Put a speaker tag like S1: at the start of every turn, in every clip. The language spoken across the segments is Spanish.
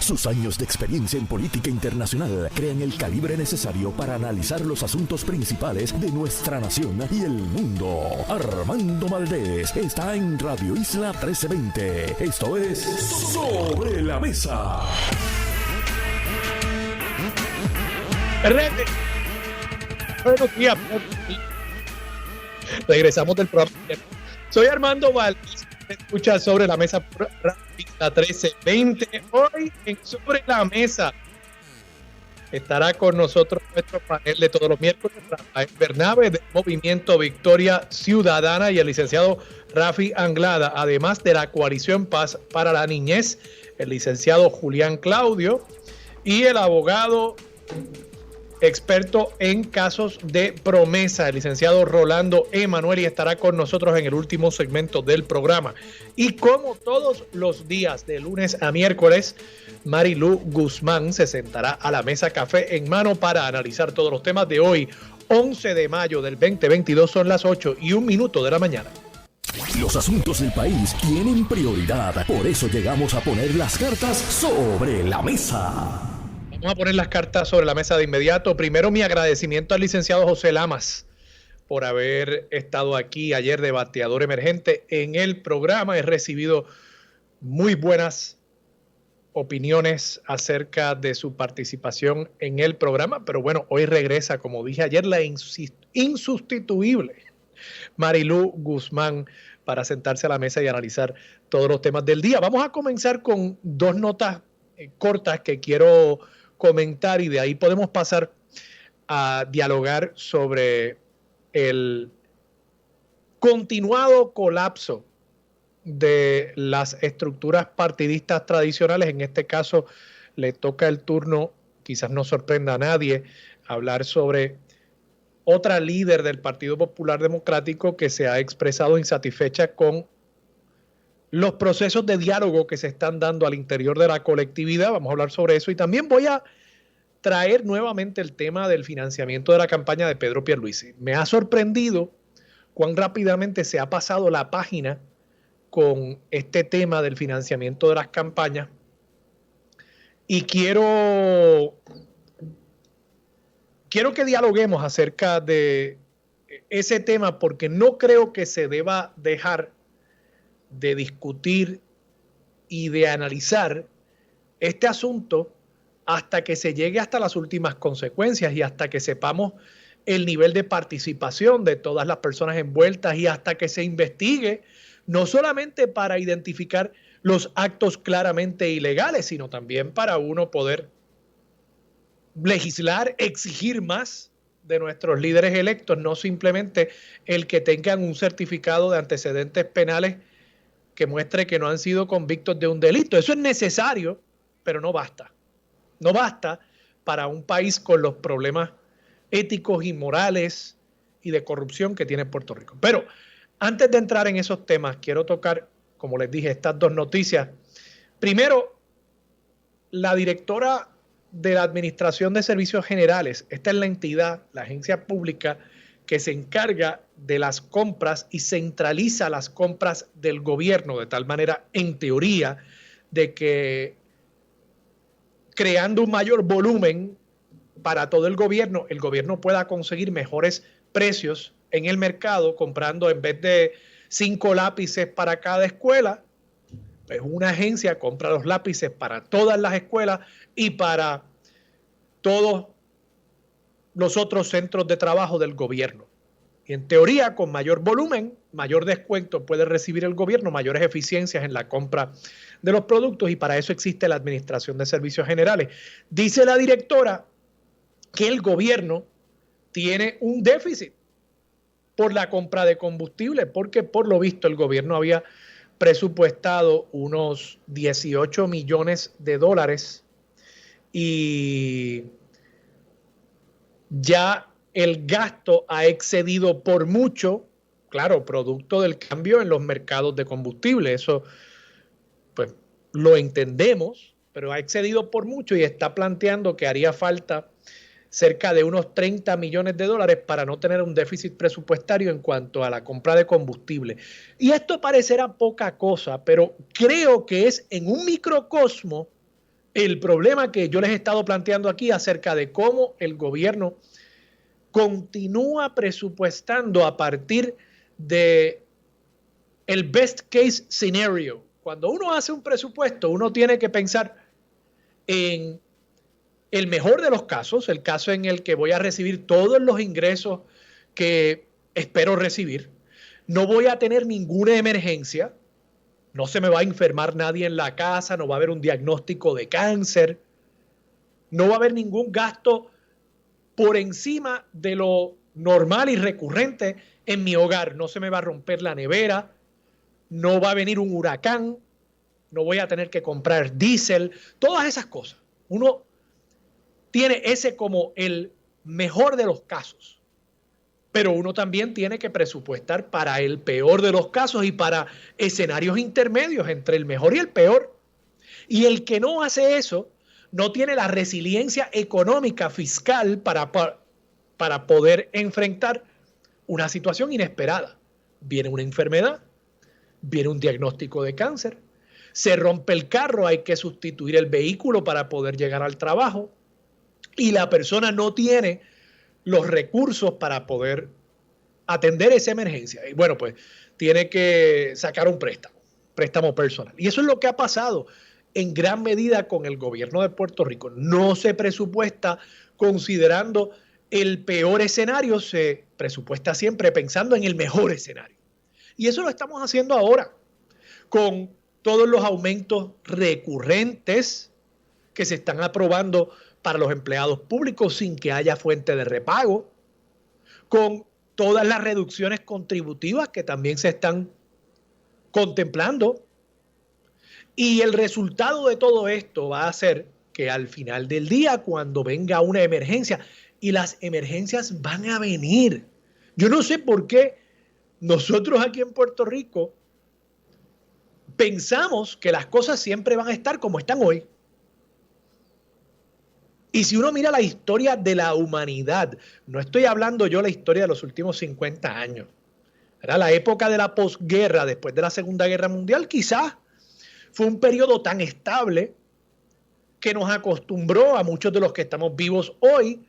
S1: Sus años de experiencia en política internacional crean el calibre necesario para analizar los asuntos principales de nuestra nación y el mundo. Armando Valdés está en Radio Isla 1320. Esto es Sobre la Mesa.
S2: Buenos días. Regresamos del programa. Soy Armando Valdés. Escucha Sobre la Mesa por Radio Isla 1320. Hoy en Sobre la Mesa estará con nosotros nuestro panel de todos los miércoles, Rafael Bernabe del Movimiento Victoria Ciudadana y el licenciado Rafi Anglada, además de la Coalición Paz para la Niñez, el licenciado Julián Claudio y el abogado experto en casos de promesa, el licenciado Rolando Emanuel, y estará con nosotros en el último segmento del programa. Y como todos los días, de lunes a miércoles, Marilu Guzmán se sentará a la mesa café en mano para analizar todos los temas de hoy, 11 de mayo del 2022, son las 8:01 de la mañana.
S1: Los asuntos del país tienen prioridad, por eso llegamos a poner las cartas sobre la mesa.
S2: Vamos a poner las cartas sobre la mesa de inmediato. Primero, mi agradecimiento al licenciado José Lamas por haber estado aquí ayer de bateador emergente en el programa. He recibido muy buenas opiniones acerca de su participación en el programa, pero bueno, hoy regresa, como dije ayer, la insustituible Marilu Guzmán para sentarse a la mesa y analizar todos los temas del día. Vamos a comenzar con dos notas cortas que quiero comentar y de ahí podemos pasar a dialogar sobre el continuado colapso de las estructuras partidistas tradicionales. En este caso le toca el turno, quizás no sorprenda a nadie, hablar sobre otra líder del Partido Popular Democrático que se ha expresado insatisfecha con los procesos de diálogo que se están dando al interior de la colectividad. Vamos a hablar sobre eso y también voy a traer nuevamente el tema del financiamiento de la campaña de Pedro Pierluisi. Me ha sorprendido cuán rápidamente se ha pasado la página con este tema del financiamiento de las campañas y quiero que dialoguemos acerca de ese tema porque no creo que se deba dejar de discutir y de analizar este asunto hasta que se llegue hasta las últimas consecuencias y hasta que sepamos el nivel de participación de todas las personas envueltas y hasta que se investigue, no solamente para identificar los actos claramente ilegales, sino también para uno poder legislar, exigir más de nuestros líderes electos, no simplemente el que tengan un certificado de antecedentes penales que muestre que no han sido convictos de un delito. Eso es necesario, pero no basta. No basta para un país con los problemas éticos y morales y de corrupción que tiene Puerto Rico. Pero antes de entrar en esos temas, quiero tocar, como les dije, estas dos noticias. Primero, la directora de la Administración de Servicios Generales, esta es la entidad, la agencia pública que se encarga de las compras y centraliza las compras del gobierno, de tal manera, en teoría, de que creando un mayor volumen para todo el gobierno pueda conseguir mejores precios en el mercado, comprando en vez de 5 lápices para cada escuela, pues una agencia compra los lápices para todas las escuelas y para todos los otros centros de trabajo del gobierno. Y en teoría, con mayor volumen, mayor descuento puede recibir el gobierno, mayores eficiencias en la compra de los productos y para eso existe la Administración de Servicios Generales. Dice la directora que el gobierno tiene un déficit por la compra de combustible, porque por lo visto el gobierno había presupuestado unos 18 millones de dólares y ya el gasto ha excedido por mucho, claro, producto del cambio en los mercados de combustible. Eso, pues, lo entendemos, pero ha excedido por mucho y está planteando que haría falta cerca de unos 30 millones de dólares para no tener un déficit presupuestario en cuanto a la compra de combustible. Y esto parecerá poca cosa, pero creo que es en un microcosmo el problema que yo les he estado planteando aquí acerca de cómo el gobierno continúa presupuestando a partir de el best case scenario. Cuando uno hace un presupuesto, uno tiene que pensar en el mejor de los casos, el caso en el que voy a recibir todos los ingresos que espero recibir, no voy a tener ninguna emergencia, no se me va a enfermar nadie en la casa, no va a haber un diagnóstico de cáncer, no va a haber ningún gasto por encima de lo normal y recurrente en mi hogar. No se me va a romper la nevera, no va a venir un huracán, no voy a tener que comprar diésel, todas esas cosas. Uno tiene ese como el mejor de los casos, pero uno también tiene que presupuestar para el peor de los casos y para escenarios intermedios entre el mejor y el peor. Y el que no hace eso no tiene la resiliencia económica fiscal para poder enfrentar una situación inesperada. Viene una enfermedad, viene un diagnóstico de cáncer, se rompe el carro, hay que sustituir el vehículo para poder llegar al trabajo y la persona no tiene los recursos para poder atender esa emergencia. Y bueno, pues tiene que sacar un préstamo personal. Y eso es lo que ha pasado en gran medida con el gobierno de Puerto Rico. No se presupuesta considerando el peor escenario, se presupuesta siempre pensando en el mejor escenario. Y eso lo estamos haciendo ahora con todos los aumentos recurrentes que se están aprobando para los empleados públicos sin que haya fuente de repago, con todas las reducciones contributivas que también se están contemplando. Y el resultado de todo esto va a ser que al final del día, cuando venga una emergencia, y las emergencias van a venir. Yo no sé por qué nosotros aquí en Puerto Rico pensamos que las cosas siempre van a estar como están hoy. Y si uno mira la historia de la humanidad, no estoy hablando yo de la historia de los últimos 50 años, era la época de la posguerra, después de la Segunda Guerra Mundial, quizás fue un periodo tan estable que nos acostumbró a muchos de los que estamos vivos hoy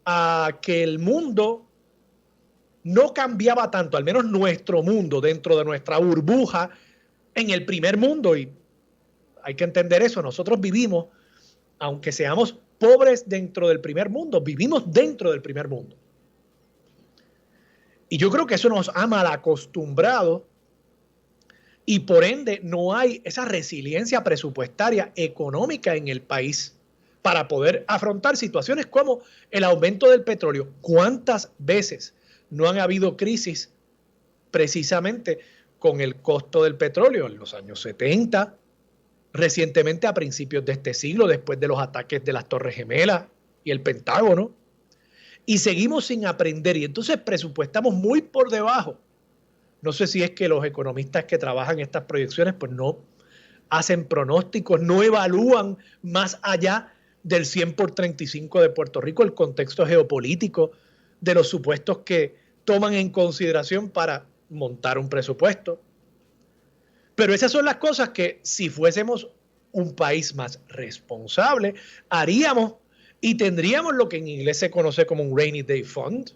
S2: a que el mundo no cambiaba tanto, al menos nuestro mundo, dentro de nuestra burbuja, en el primer mundo. Y hay que entender eso, nosotros vivimos, aunque seamos pobres dentro del primer mundo, vivimos dentro del primer mundo. Y yo creo que eso nos ha mal acostumbrado y por ende no hay esa resiliencia presupuestaria económica en el país para poder afrontar situaciones como el aumento del petróleo. ¿Cuántas veces no han habido crisis precisamente con el costo del petróleo? En los años 70, recientemente a principios de este siglo, después de los ataques de las Torres Gemelas y el Pentágono, y seguimos sin aprender y entonces presupuestamos muy por debajo. No sé si es que los economistas que trabajan estas proyecciones pues no hacen pronósticos, no evalúan más allá del 100 por 35 de Puerto Rico el contexto geopolítico de los supuestos que toman en consideración para montar un presupuesto. Pero esas son las cosas que si fuésemos un país más responsable haríamos y tendríamos lo que en inglés se conoce como un Rainy Day Fund.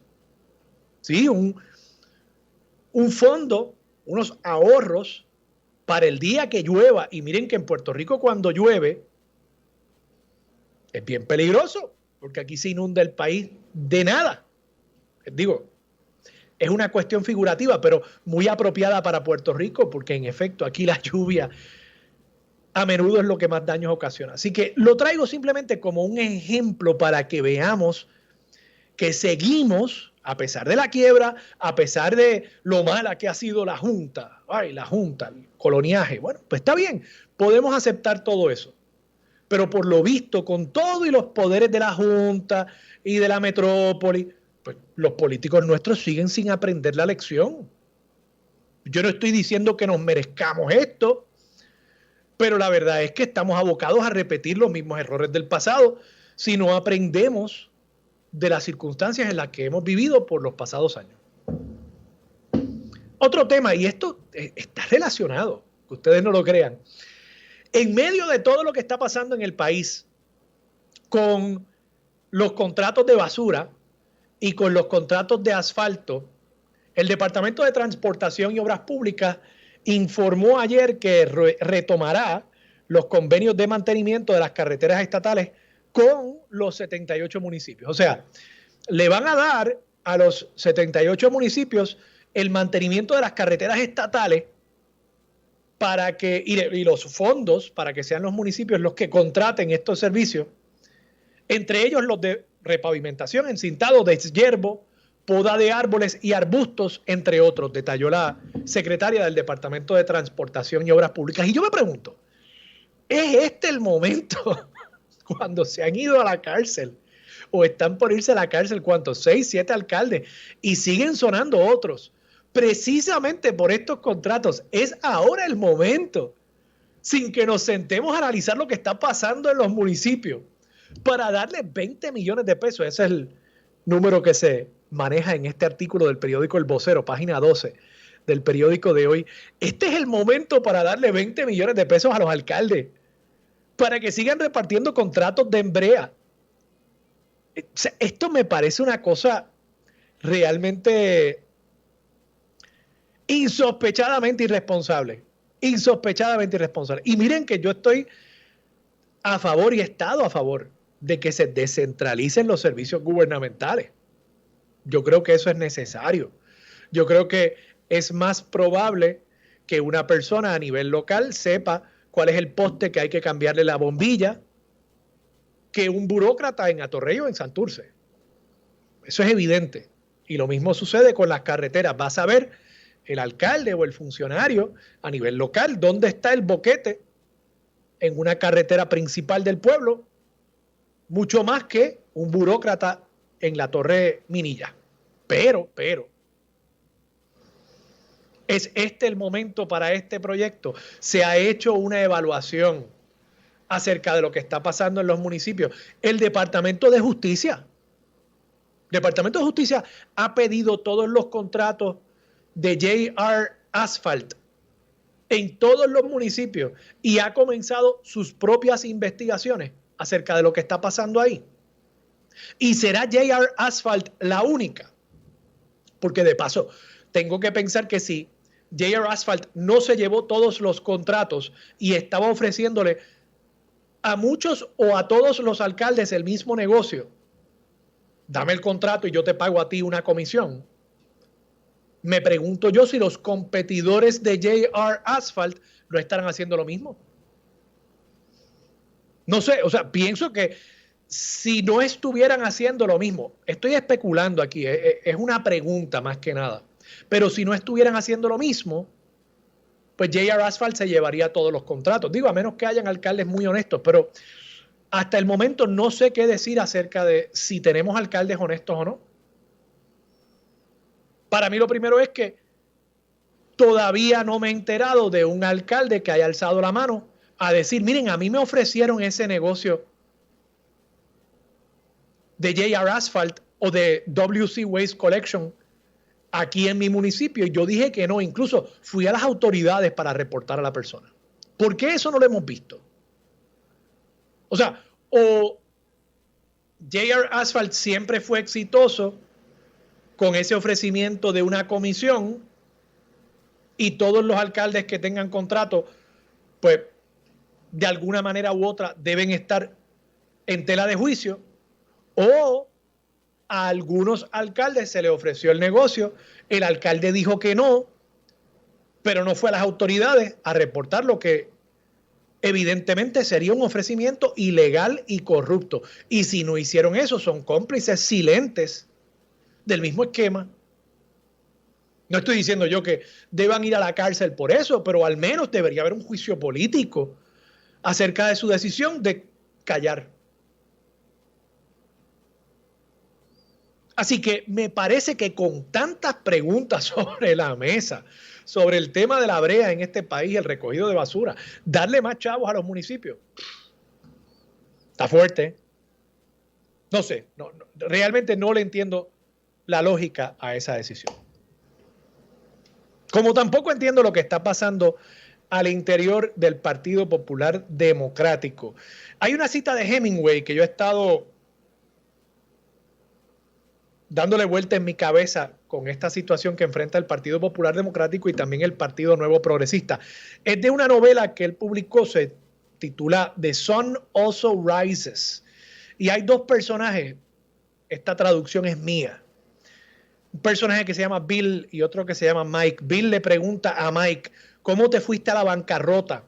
S2: ¿Sí? Un fondo, unos ahorros para el día que llueva. Y miren que en Puerto Rico cuando llueve es bien peligroso porque aquí se inunda el país de nada. Digo, es una cuestión figurativa, pero muy apropiada para Puerto Rico, porque en efecto aquí la lluvia a menudo es lo que más daños ocasiona. Así que lo traigo simplemente como un ejemplo para que veamos que seguimos, a pesar de la quiebra, a pesar de lo mala que ha sido la Junta, el coloniaje. Bueno, pues está bien, podemos aceptar todo eso. Pero por lo visto, con todo y los poderes de la Junta y de la metrópoli, pues los políticos nuestros siguen sin aprender la lección. Yo no estoy diciendo que nos merezcamos esto, pero la verdad es que estamos abocados a repetir los mismos errores del pasado si no aprendemos de las circunstancias en las que hemos vivido por los pasados años. Otro tema, y esto está relacionado, que ustedes no lo crean, En medio de todo lo que está pasando en el país, con los contratos de basura y con los contratos de asfalto, el Departamento de Transportación y Obras Públicas informó ayer que retomará los convenios de mantenimiento de las carreteras estatales con los 78 municipios. O sea, le van a dar a los 78 municipios el mantenimiento de las carreteras estatales para que, y los fondos para que sean los municipios los que contraten estos servicios, entre ellos los de repavimentación, encintado, deshiervo, poda de árboles y arbustos, entre otros, detalló la secretaria del Departamento de Transportación y Obras Públicas. Y yo me pregunto, ¿es este el momento cuando se han ido a la cárcel o están por irse a la cárcel, cuántos, 6, 7 alcaldes, y siguen sonando otros, precisamente por estos contratos? Es ahora el momento, sin que nos sentemos a analizar lo que está pasando en los municipios, para darle 20 millones de pesos. Ese es el número que se maneja en este artículo del periódico El Vocero, página 12 del periódico de hoy. Este es el momento para darle 20 millones de pesos a los alcaldes, para que sigan repartiendo contratos de embrea. Esto me parece una cosa realmente insospechadamente irresponsable. Insospechadamente irresponsable. Y miren que yo estoy a favor y he estado a favor de que se descentralicen los servicios gubernamentales. Yo creo que eso es necesario. Yo creo que es más probable que una persona a nivel local sepa cuál es el poste que hay que cambiarle la bombilla que un burócrata en Atorrey o en Santurce. Eso es evidente. Y lo mismo sucede con las carreteras. Va a saber el alcalde o el funcionario a nivel local dónde está el boquete en una carretera principal del pueblo, mucho más que un burócrata en la Torre Minilla. Pero, ¿es este el momento para este proyecto? Se ha hecho una evaluación acerca de lo que está pasando en los municipios. El Departamento de Justicia ha pedido todos los contratos de JR Asphalt en todos los municipios y ha comenzado sus propias investigaciones acerca de lo que está pasando ahí. ¿Y será JR Asphalt la única? Porque de paso, tengo que pensar que si JR Asphalt no se llevó todos los contratos y estaba ofreciéndole a muchos o a todos los alcaldes el mismo negocio, dame el contrato y yo te pago a ti una comisión. Me pregunto yo si los competidores de JR Asphalt no estarán haciendo lo mismo. No sé, o sea, pienso que si no estuvieran haciendo lo mismo, estoy especulando aquí, es una pregunta más que nada, pero si no estuvieran haciendo lo mismo, pues JR Asphalt se llevaría todos los contratos. Digo, a menos que hayan alcaldes muy honestos, pero hasta el momento no sé qué decir acerca de si tenemos alcaldes honestos o no. Para mí lo primero es que todavía no me he enterado de un alcalde que haya alzado la mano a decir, miren, a mí me ofrecieron ese negocio de JR Asphalt o de WC Waste Collection aquí en mi municipio y yo dije que no, incluso fui a las autoridades para reportar a la persona. ¿Por qué eso no lo hemos visto? O sea, o JR Asphalt siempre fue exitoso con ese ofrecimiento de una comisión y todos los alcaldes que tengan contrato, pues de alguna manera u otra deben estar en tela de juicio, o a algunos alcaldes se les ofreció el negocio, el alcalde dijo que no, pero no fue a las autoridades a reportar lo que evidentemente sería un ofrecimiento ilegal y corrupto. Y si no hicieron eso, son cómplices silentes del mismo esquema. No estoy diciendo yo que deban ir a la cárcel por eso, pero al menos debería haber un juicio político acerca de su decisión de callar. Así que me parece que con tantas preguntas sobre la mesa, sobre el tema de la brea en este país, el recogido de basura, darle más chavos a los municipios, está fuerte. No sé, realmente no le entiendo la lógica a esa decisión. Como tampoco entiendo lo que está pasando al interior del Partido Popular Democrático. Hay una cita de Hemingway que yo he estado dándole vuelta en mi cabeza con esta situación que enfrenta el Partido Popular Democrático y también el Partido Nuevo Progresista. Es de una novela que él publicó, se titula The Sun Also Rises. Y hay dos personajes, esta traducción es mía. Un personaje que se llama Bill y otro que se llama Mike. Bill le pregunta a Mike, ¿cómo te fuiste a la bancarrota?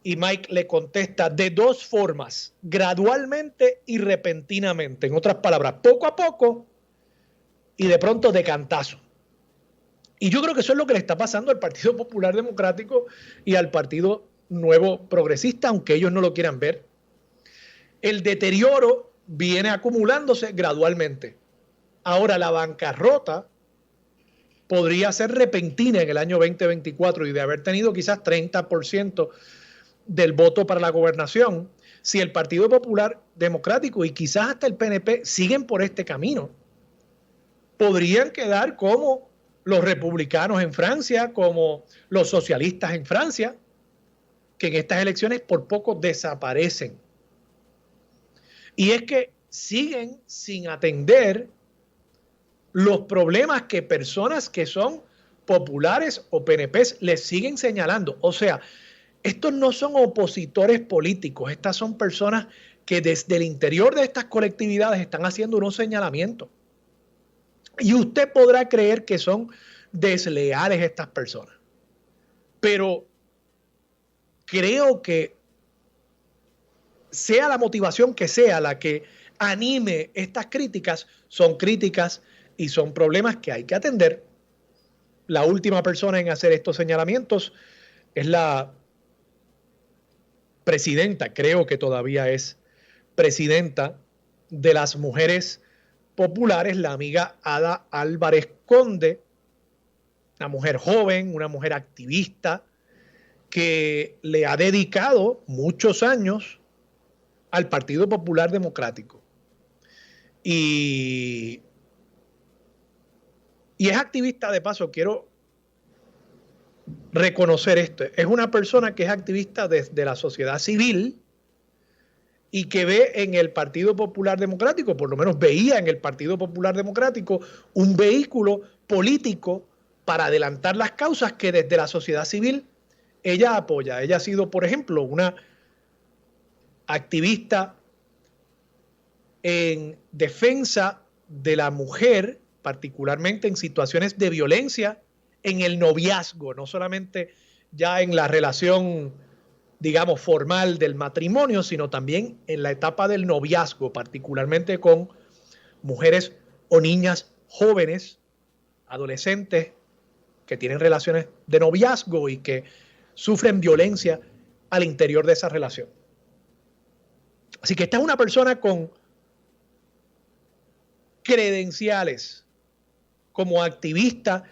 S2: Y Mike le contesta, de dos formas, gradualmente y repentinamente. En otras palabras, poco a poco y de pronto de cantazo. Y yo creo que eso es lo que le está pasando al Partido Popular Democrático y al Partido Nuevo Progresista, aunque ellos no lo quieran ver. El deterioro viene acumulándose gradualmente. Ahora, la bancarrota podría ser repentina en el año 2024 y de haber tenido quizás 30% del voto para la gobernación, si el Partido Popular Democrático y quizás hasta el PNP siguen por este camino, podrían quedar como los republicanos en Francia, como los socialistas en Francia, que en estas elecciones por poco desaparecen. Y es que siguen sin atender los problemas que personas que son populares o PNPs les siguen señalando. O sea, estos no son opositores políticos, estas son personas que desde el interior de estas colectividades están haciendo unos señalamientos. Y usted podrá creer que son desleales estas personas, pero creo que sea la motivación que sea la que anime estas críticas, son críticas y son problemas que hay que atender. La última persona en hacer estos señalamientos es la presidenta, creo que todavía es presidenta de las Mujeres Populares, la amiga Ada Álvarez Conde, una mujer joven, una mujer activista que le ha dedicado muchos años al Partido Popular Democrático. Y es activista, de paso, quiero reconocer esto. Es una persona que es activista desde la sociedad civil y que ve en el Partido Popular Democrático, por lo menos veía en el Partido Popular Democrático, un vehículo político para adelantar las causas que desde la sociedad civil ella apoya. Ella ha sido, por ejemplo, una activista en defensa de la mujer, particularmente en situaciones de violencia en el noviazgo, no solamente ya en la relación, digamos, formal del matrimonio, sino también en la etapa del noviazgo, particularmente con mujeres o niñas jóvenes, adolescentes, que tienen relaciones de noviazgo y que sufren violencia al interior de esa relación. Así que esta es una persona con credenciales como activista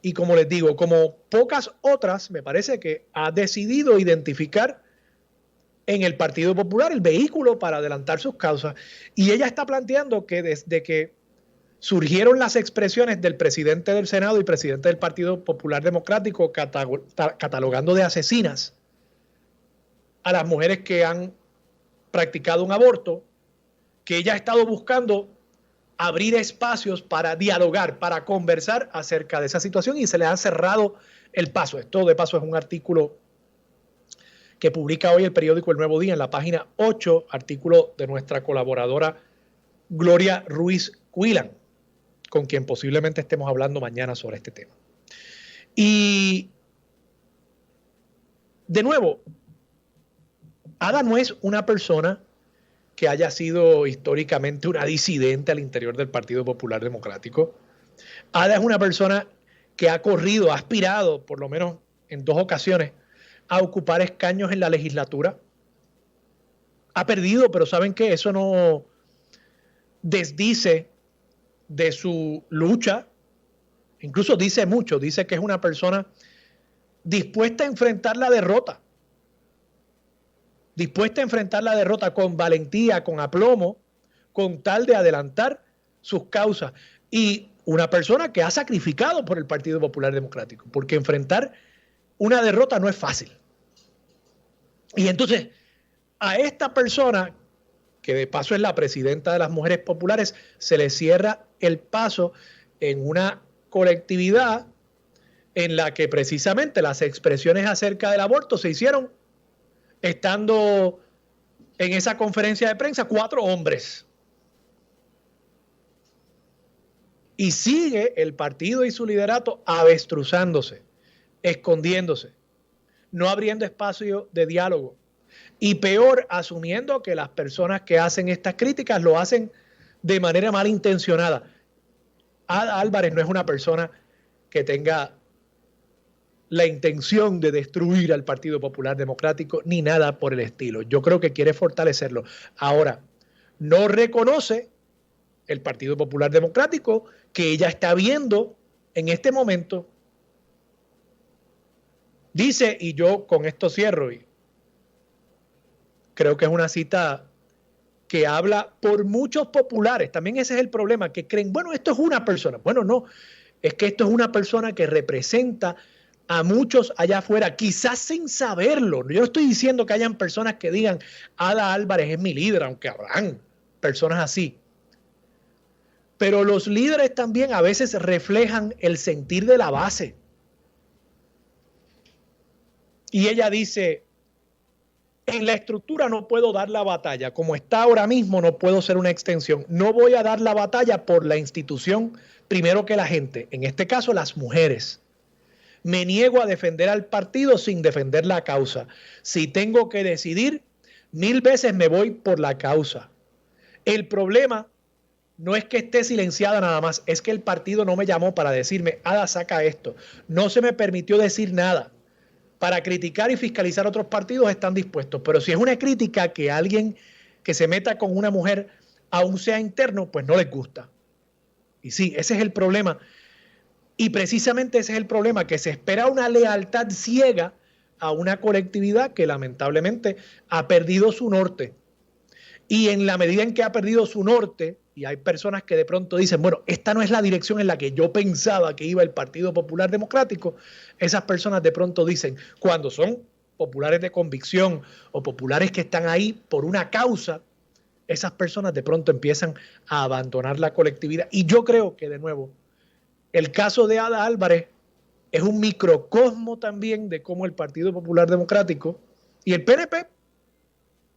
S2: y, como les digo, como pocas otras, me parece que ha decidido identificar en el Partido Popular el vehículo para adelantar sus causas. Y ella está planteando que desde que surgieron las expresiones del presidente del Senado y presidente del Partido Popular Democrático catalogando de asesinas a las mujeres que han practicado un aborto, que ella ha estado buscando abrir espacios para dialogar, para conversar acerca de esa situación y se le ha cerrado el paso. Esto de paso es un artículo que publica hoy el periódico El Nuevo Día en la página 8, artículo de nuestra colaboradora Gloria Ruiz Cuilan, con quien posiblemente estemos hablando mañana sobre este tema. Y de nuevo, Ada no es una persona que haya sido históricamente una disidente al interior del Partido Popular Democrático. Ada es una persona que ha corrido, ha aspirado, por lo menos en 2 ocasiones, a ocupar escaños en la legislatura. Ha perdido, pero ¿saben qué? Eso no desdice de su lucha. Incluso dice mucho, dice que es una persona dispuesta a enfrentar la derrota. Dispuesta a enfrentar la derrota con valentía, con aplomo, con tal de adelantar sus causas. Y una persona que ha sacrificado por el Partido Popular Democrático, porque enfrentar una derrota no es fácil. Y entonces, a esta persona, que de paso es la presidenta de las Mujeres Populares, se le cierra el paso en una colectividad en la que precisamente las expresiones acerca del aborto se hicieron estando en esa conferencia de prensa 4 hombres. Y sigue el partido y su liderato avestruzándose, escondiéndose, no abriendo espacio de diálogo. Y peor, asumiendo que las personas que hacen estas críticas lo hacen de manera malintencionada. Ada Álvarez no es una persona que tenga la intención de destruir al Partido Popular Democrático ni nada por el estilo. Yo creo que quiere fortalecerlo. Ahora, no reconoce el Partido Popular Democrático que ella está viendo en este momento. Dice, y yo con esto cierro, y creo que es una cita que habla por muchos populares, también ese es el problema, que creen, bueno, esto es una persona. Bueno, no, es que esto es una persona que representa a muchos allá afuera, quizás sin saberlo. Yo no estoy diciendo que hayan personas que digan, Ada Álvarez es mi líder, aunque habrán personas así. Pero los líderes también a veces reflejan el sentir de la base. Y ella dice, en la estructura no puedo dar la batalla. Como está ahora mismo, no puedo ser una extensión. No voy a dar la batalla por la institución primero que la gente. En este caso, las mujeres. Me niego a defender al partido sin defender la causa. Si tengo que decidir, 1000 veces me voy por la causa. El problema no es que esté silenciada nada más, es que el partido no me llamó para decirme, Ada, saca esto. No se me permitió decir nada. Para criticar y fiscalizar otros partidos están dispuestos, pero si es una crítica que alguien que se meta con una mujer, aún sea interno, pues no les gusta. Y sí, ese es el problema. Y precisamente ese es el problema, que se espera una lealtad ciega a una colectividad que lamentablemente ha perdido su norte. Y en la medida en que ha perdido su norte, y hay personas que de pronto dicen, bueno, esta no es la dirección en la que yo pensaba que iba el Partido Popular Democrático, esas personas de pronto dicen, cuando son populares de convicción o populares que están ahí por una causa, esas personas de pronto empiezan a abandonar la colectividad. Y yo creo que, de nuevo, el caso de Ada Álvarez es un microcosmo también de cómo el Partido Popular Democrático y el PNP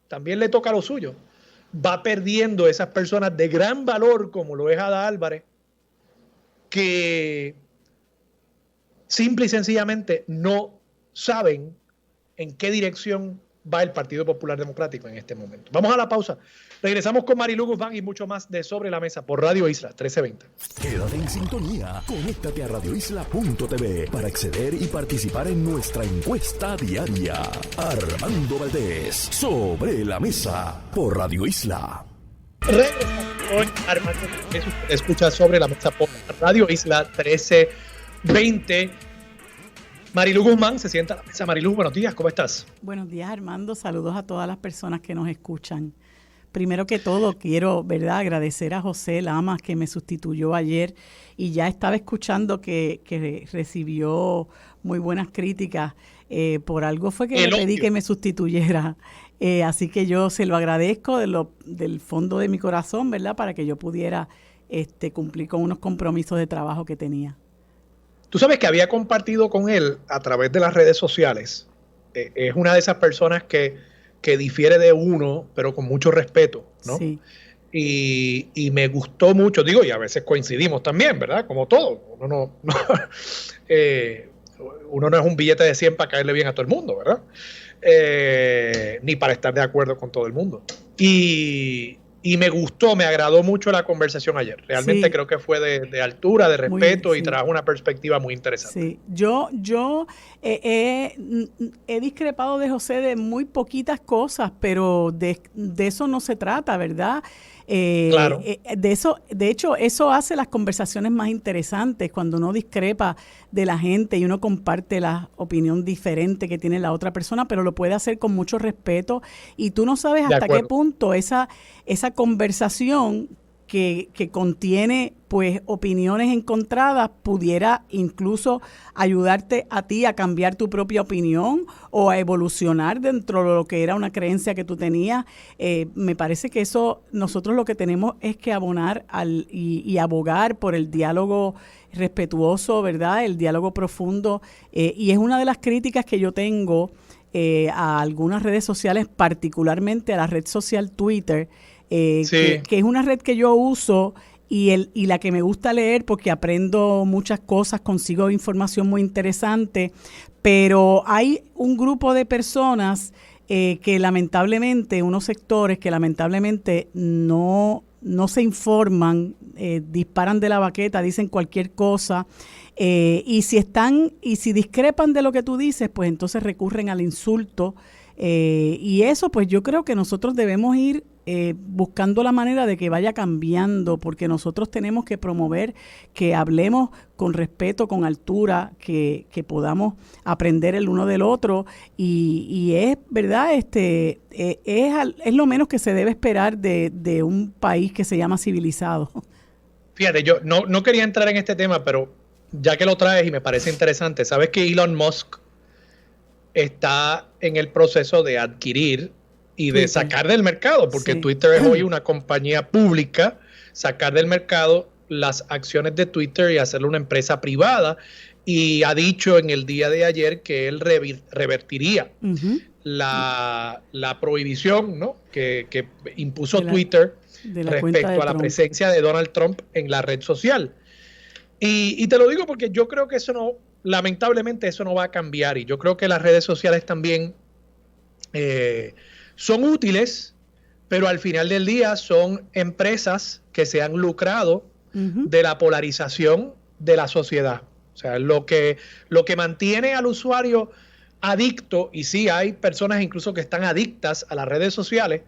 S2: también le toca lo suyo. Va perdiendo esas personas de gran valor, como lo es Ada Álvarez, que simple y sencillamente no saben en qué dirección va el Partido Popular Democrático en este momento. Vamos a la pausa. Regresamos con Marilu Guzmán y mucho más de Sobre la Mesa por Radio Isla 1320.
S1: Quédate en sintonía. Conéctate a radioisla.tv para acceder y participar en nuestra encuesta diaria. Armando Valdés, Sobre la Mesa por Radio Isla.
S2: Regresamos con Armando Valdés. Escucha Sobre la Mesa por Radio Isla 1320. Marilu Guzmán se sienta a la mesa. Marilu, buenos días, ¿cómo estás?
S3: Buenos días, Armando. Saludos a todas las personas que nos escuchan. Primero que todo, quiero, agradecer a José Lamas, que me sustituyó ayer y ya estaba escuchando que recibió muy buenas críticas. Por algo fue que le pedí que me sustituyera. Así que yo se lo agradezco del fondo de mi corazón, ¿verdad? Para que yo pudiera cumplir con unos compromisos de trabajo que tenía.
S2: Tú sabes que había compartido con él a través de las redes sociales. Es una de esas personas que difiere de uno, pero con mucho respeto, ¿no?
S3: Sí.
S2: Y me gustó mucho, digo, y a veces coincidimos también, ¿verdad? Como todo. Uno no es un billete de 100 para caerle bien a todo el mundo, ¿verdad? Ni para estar de acuerdo con todo el mundo. Y me gustó, me agradó mucho la conversación ayer. Realmente creo que fue de altura, de respeto y trajo una perspectiva muy interesante.
S3: Sí, yo he discrepado de José de muy poquitas cosas, pero de eso no se trata, ¿verdad?
S2: Claro.
S3: De hecho, eso hace las conversaciones más interesantes cuando uno discrepa de la gente y uno comparte la opinión diferente que tiene la otra persona, pero lo puede hacer con mucho respeto y tú no sabes hasta qué punto esa conversación que contiene pues opiniones encontradas pudiera incluso ayudarte a ti a cambiar tu propia opinión o a evolucionar dentro de lo que era una creencia que tú tenías. Me parece que eso nosotros lo que tenemos es que abonar y abogar por el diálogo respetuoso, ¿verdad? El diálogo profundo. Y es una de las críticas que yo tengo a algunas redes sociales, particularmente a la red social Twitter, sí, que es una red que yo uso y la que me gusta leer porque aprendo muchas cosas, consigo información muy interesante, pero hay un grupo de personas que lamentablemente, unos sectores que lamentablemente no se informan, disparan de la baqueta, dicen cualquier cosa, y si discrepan de lo que tú dices, pues entonces recurren al insulto, y eso pues yo creo que nosotros debemos ir buscando la manera de que vaya cambiando, porque nosotros tenemos que promover que hablemos con respeto, con altura, que podamos aprender el uno del otro, y es verdad, es lo menos que se debe esperar de un país que se llama civilizado.
S2: Fíjate, yo no quería entrar en este tema, pero ya que lo traes y me parece interesante, sabes que Elon Musk está en el proceso de adquirir y de sacar del mercado, porque sí, Twitter es hoy una compañía pública, sacar del mercado las acciones de Twitter y hacerlo una empresa privada, y ha dicho en el día de ayer que él revertiría la prohibición, ¿no?, que impuso Twitter respecto a la presencia de Donald Trump en la red social. Y te lo digo porque yo creo que eso lamentablemente eso no va a cambiar, y yo creo que las redes sociales también son útiles, pero al final del día son empresas que se han lucrado de la polarización de la sociedad. O sea, lo que mantiene al usuario adicto, y sí hay personas incluso que están adictas a las redes sociales,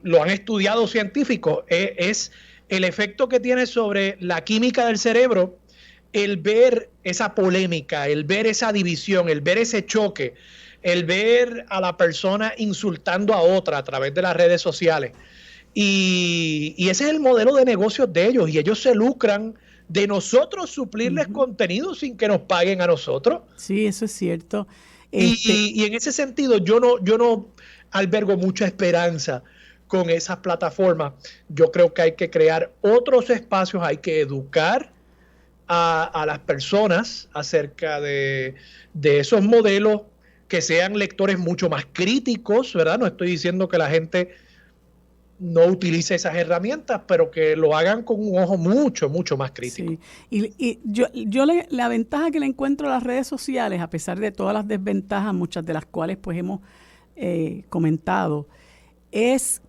S2: lo han estudiado científicos, es el efecto que tiene sobre la química del cerebro el ver esa polémica, el ver esa división, el ver ese choque, el ver a la persona insultando a otra a través de las redes sociales. Y ese es el modelo de negocios de ellos, y ellos se lucran de nosotros suplirles contenido sin que nos paguen a nosotros.
S3: Sí, eso es cierto.
S2: Y en ese sentido yo no albergo mucha esperanza con esas plataformas. Yo creo que hay que crear otros espacios, hay que educar a las personas acerca de esos modelos, que sean lectores mucho más críticos, ¿verdad? No estoy diciendo que la gente no utilice esas herramientas, pero que lo hagan con un ojo mucho más crítico.
S3: Sí. Y yo la ventaja que le encuentro a las redes sociales, a pesar de todas las desventajas, muchas de las cuales pues hemos comentado, es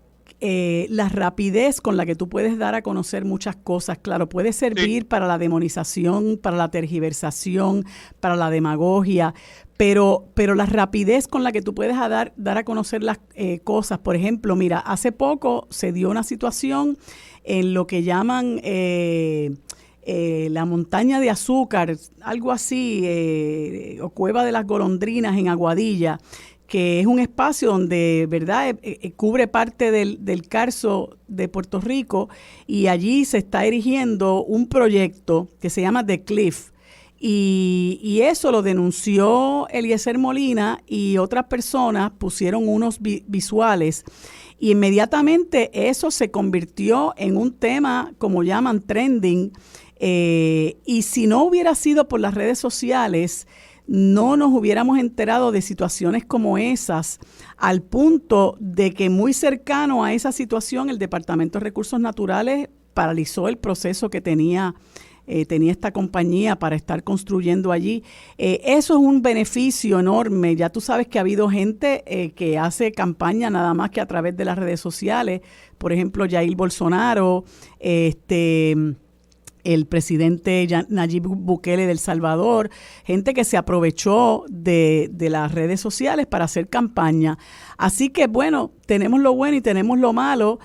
S3: la rapidez con la que tú puedes dar a conocer muchas cosas. Claro, puede servir para la demonización, para la tergiversación, para la demagogia, pero la rapidez con la que tú puedes dar a conocer las cosas. Por ejemplo, mira, hace poco se dio una situación en lo que llaman la montaña de azúcar, algo así, o cueva de las golondrinas en Aguadilla, que es un espacio donde, ¿verdad?, cubre parte del Carso de Puerto Rico, y allí se está erigiendo un proyecto que se llama The Cliff, y eso lo denunció Eliezer Molina, y otras personas pusieron unos visuales, y inmediatamente eso se convirtió en un tema, como llaman, trending, y si no hubiera sido por las redes sociales, no nos hubiéramos enterado de situaciones como esas, al punto de que muy cercano a esa situación el Departamento de Recursos Naturales paralizó el proceso que tenía esta compañía para estar construyendo allí. Eso es un beneficio enorme. Ya tú sabes que ha habido gente que hace campaña nada más que a través de las redes sociales. Por ejemplo, Jair Bolsonaro, el presidente Nayib Bukele de El Salvador, gente que se aprovechó de las redes sociales para hacer campaña. Así que, bueno, tenemos lo bueno y tenemos lo malo.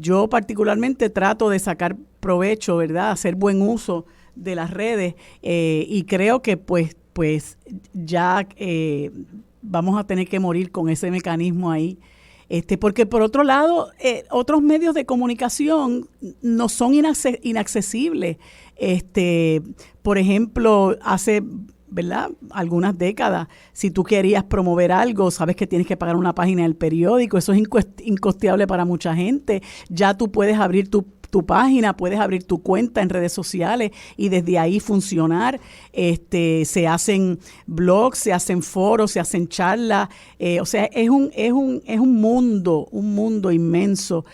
S3: Yo particularmente trato de sacar provecho, ¿verdad?, hacer buen uso de las redes, y creo que pues ya vamos a tener que morir con ese mecanismo ahí. Porque por otro lado, otros medios de comunicación no son inaccesibles. Por ejemplo, hace, ¿verdad?, algunas décadas, si tú querías promover algo, sabes que tienes que pagar una página del periódico, eso es incosteable para mucha gente. Ya tú puedes abrir tu página, puedes abrir tu cuenta en redes sociales y desde ahí funcionar. Se hacen blogs, se hacen foros, se hacen charlas. O sea, es un mundo inmenso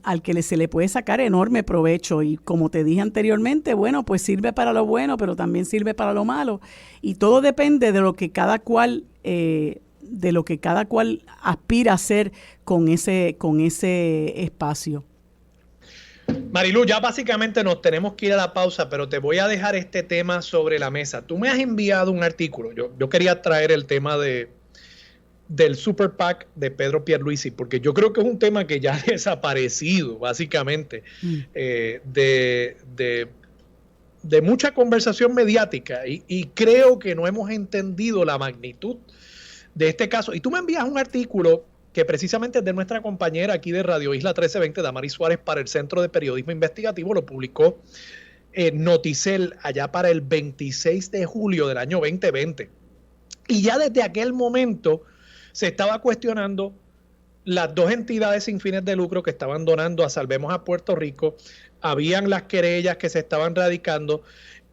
S3: al que se le puede sacar enorme provecho. Y como te dije anteriormente, bueno, pues sirve para lo bueno, pero también sirve para lo malo. Y todo depende de lo que cada cual aspira a hacer con ese espacio.
S2: Marilu, ya básicamente nos tenemos que ir a la pausa, pero te voy a dejar este tema sobre la mesa. Tú me has enviado un artículo. Yo quería traer el tema del Super PAC de Pedro Pierluisi, porque yo creo que es un tema que ya ha desaparecido, básicamente, de mucha conversación mediática, y creo que no hemos entendido la magnitud de este caso. Y tú me envías un artículo que precisamente es de nuestra compañera aquí de Radio Isla 1320, Damaris Suárez, para el Centro de Periodismo Investigativo. Lo publicó Noticel allá para el 26 de julio del año 2020. Y ya desde aquel momento se estaba cuestionando las dos entidades sin fines de lucro que estaban donando a Salvemos a Puerto Rico. Habían las querellas que se estaban radicando.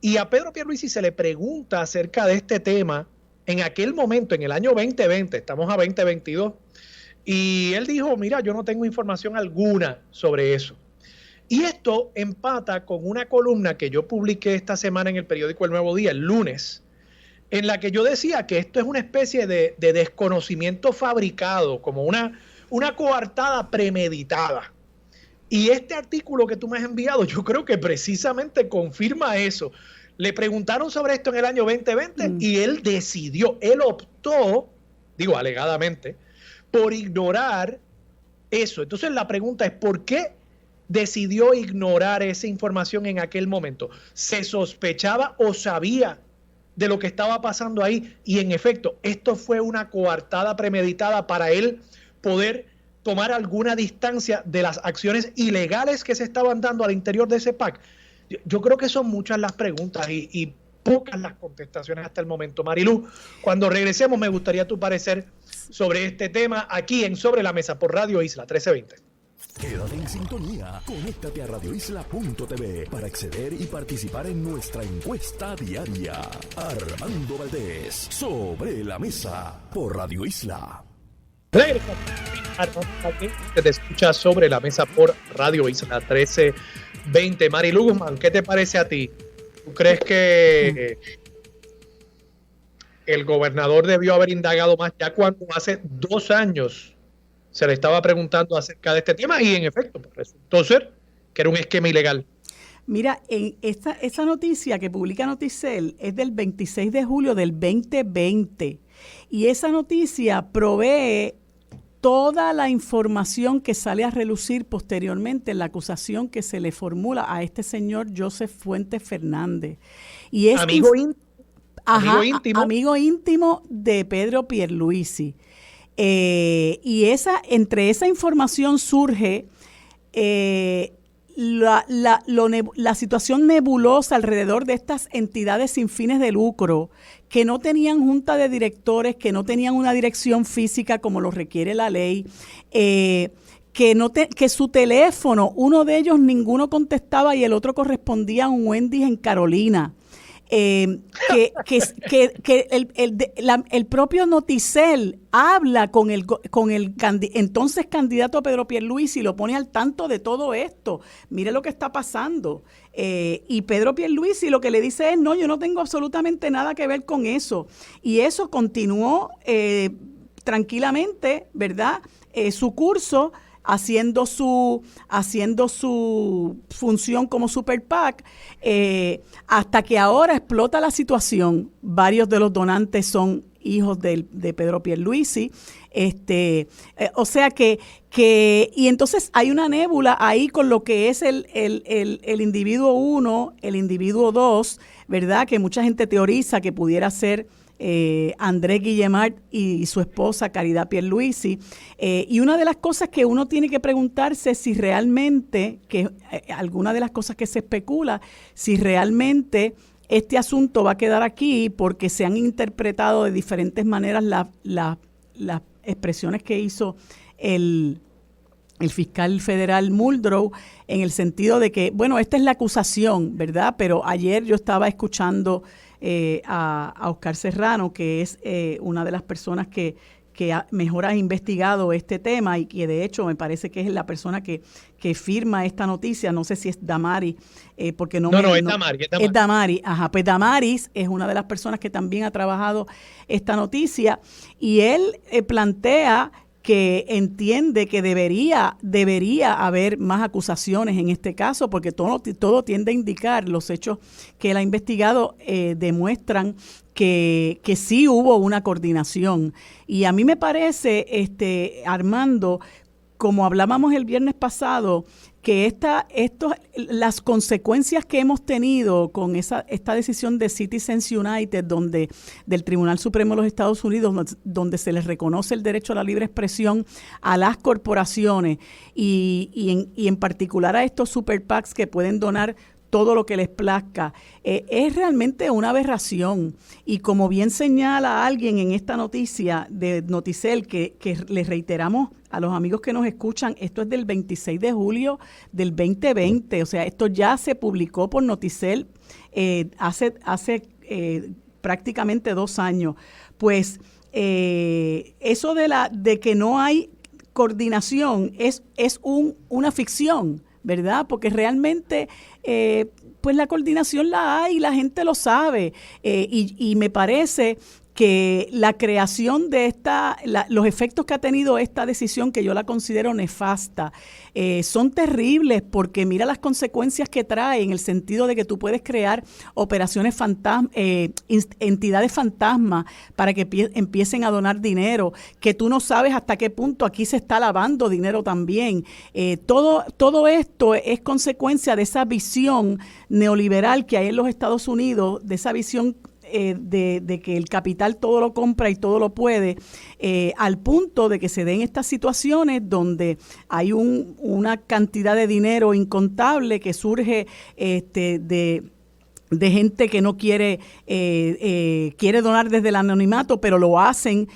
S2: Y a Pedro Pierluisi se le pregunta acerca de este tema en aquel momento, en el año 2020, estamos a 2022, y él dijo, mira, yo no tengo información alguna sobre eso. Y esto empata con una columna que yo publiqué esta semana en el periódico El Nuevo Día, el lunes, en la que yo decía que esto es una especie de desconocimiento fabricado, como una coartada premeditada. Y este artículo que tú me has enviado, yo creo que precisamente confirma eso. Le preguntaron sobre esto en el año 2020 y él optó, digo alegadamente, por ignorar eso. Entonces la pregunta es, ¿por qué decidió ignorar esa información en aquel momento? ¿Se sospechaba o sabía de lo que estaba pasando ahí? Y en efecto, esto fue una coartada premeditada para él poder tomar alguna distancia de las acciones ilegales que se estaban dando al interior de ese PAC. Yo creo que son muchas las preguntas y pocas las contestaciones hasta el momento. Marilu, cuando regresemos me gustaría tu parecer sobre este tema aquí en Sobre la Mesa por Radio Isla 1320.
S1: Quédate en sintonía, conéctate a radioisla.tv para acceder y participar en nuestra encuesta diaria. Armando Valdés, Sobre la Mesa por Radio Isla.
S2: Que te escucha Sobre la Mesa por Radio Isla 1320. Marilu Guzmán, ¿qué te parece a ti? ¿Tú crees que el gobernador debió haber indagado más ya cuando hace 2 años se le estaba preguntando acerca de este tema y en efecto resultó ser que era un esquema ilegal?
S3: Mira, esa noticia que publica Noticel es del 26 de julio del 2020 y esa noticia provee toda la información que sale a relucir posteriormente en la acusación que se le formula a este señor Joseph Fuentes Fernández. Y es amigo íntimo de Pedro Pierluisi. Y entre esa información surge la situación nebulosa alrededor de estas entidades sin fines de lucro que no tenían junta de directores, que no tenían una dirección física como lo requiere la ley, que su teléfono, uno de ellos ninguno contestaba y el otro correspondía a un Wendy's en Carolina. Que el propio Noticel habla con el entonces candidato a Pedro Pierluisi y lo pone al tanto de todo esto. Mire lo que está pasando. Y Pedro Pierluisi lo que le dice es, no, yo no tengo absolutamente nada que ver con eso. Y eso continuó tranquilamente, ¿verdad? Su curso, haciendo su función como Super PAC, hasta que ahora explota la situación. Varios de los donantes son hijos de Pedro Pierluisi. O sea que y entonces hay una nébula ahí con lo que es el individuo 1, el individuo 2, ¿verdad? Que mucha gente teoriza que pudiera ser Andrés Guillemard y su esposa Caridad Pierluisi. Y una de las cosas que uno tiene que preguntarse es si realmente, que alguna de las cosas que se especula, si realmente este asunto va a quedar aquí porque se han interpretado de diferentes maneras las expresiones que hizo el fiscal federal Muldrow, en el sentido de que, bueno, esta es la acusación, ¿verdad? Pero ayer yo estaba escuchando a Oscar Serrano, que es una de las personas que mejor ha investigado este tema y que de hecho me parece que es la persona que firma esta noticia. No sé si es Damari, porque no es Damari. Es Damari. Ajá, pues Damaris es una de las personas que también ha trabajado esta noticia y él plantea que entiende que debería haber más acusaciones en este caso, porque todo tiende a indicar, los hechos que él ha investigado demuestran que sí hubo una coordinación. Y a mí me parece, Armando, como hablábamos el viernes pasado, que las consecuencias que hemos tenido con esta decisión de Citizens United, del Tribunal Supremo de los Estados Unidos, donde se les reconoce el derecho a la libre expresión a las corporaciones y en particular a estos super PACs que pueden donar todo lo que les plazca, es realmente una aberración. Y como bien señala alguien en esta noticia de Noticel, que les reiteramos a los amigos que nos escuchan, esto es del 26 de julio del 2020, o sea, esto ya se publicó por Noticel hace prácticamente 2 años. Pues eso de que no hay coordinación es una ficción, ¿verdad? Porque realmente pues la coordinación la hay y la gente lo sabe, y me parece que la creación de los efectos que ha tenido esta decisión, que yo la considero nefasta, son terribles, porque mira las consecuencias que trae, en el sentido de que tú puedes crear operaciones entidades fantasma para que empiecen a donar dinero, que tú no sabes hasta qué punto aquí se está lavando dinero también. Todo esto es consecuencia de esa visión neoliberal que hay en los Estados Unidos, de esa visión de que el capital todo lo compra y todo lo puede, al punto de que se den estas situaciones donde hay una cantidad de dinero incontable que surge de gente que no quiere donar desde el anonimato, pero lo hacen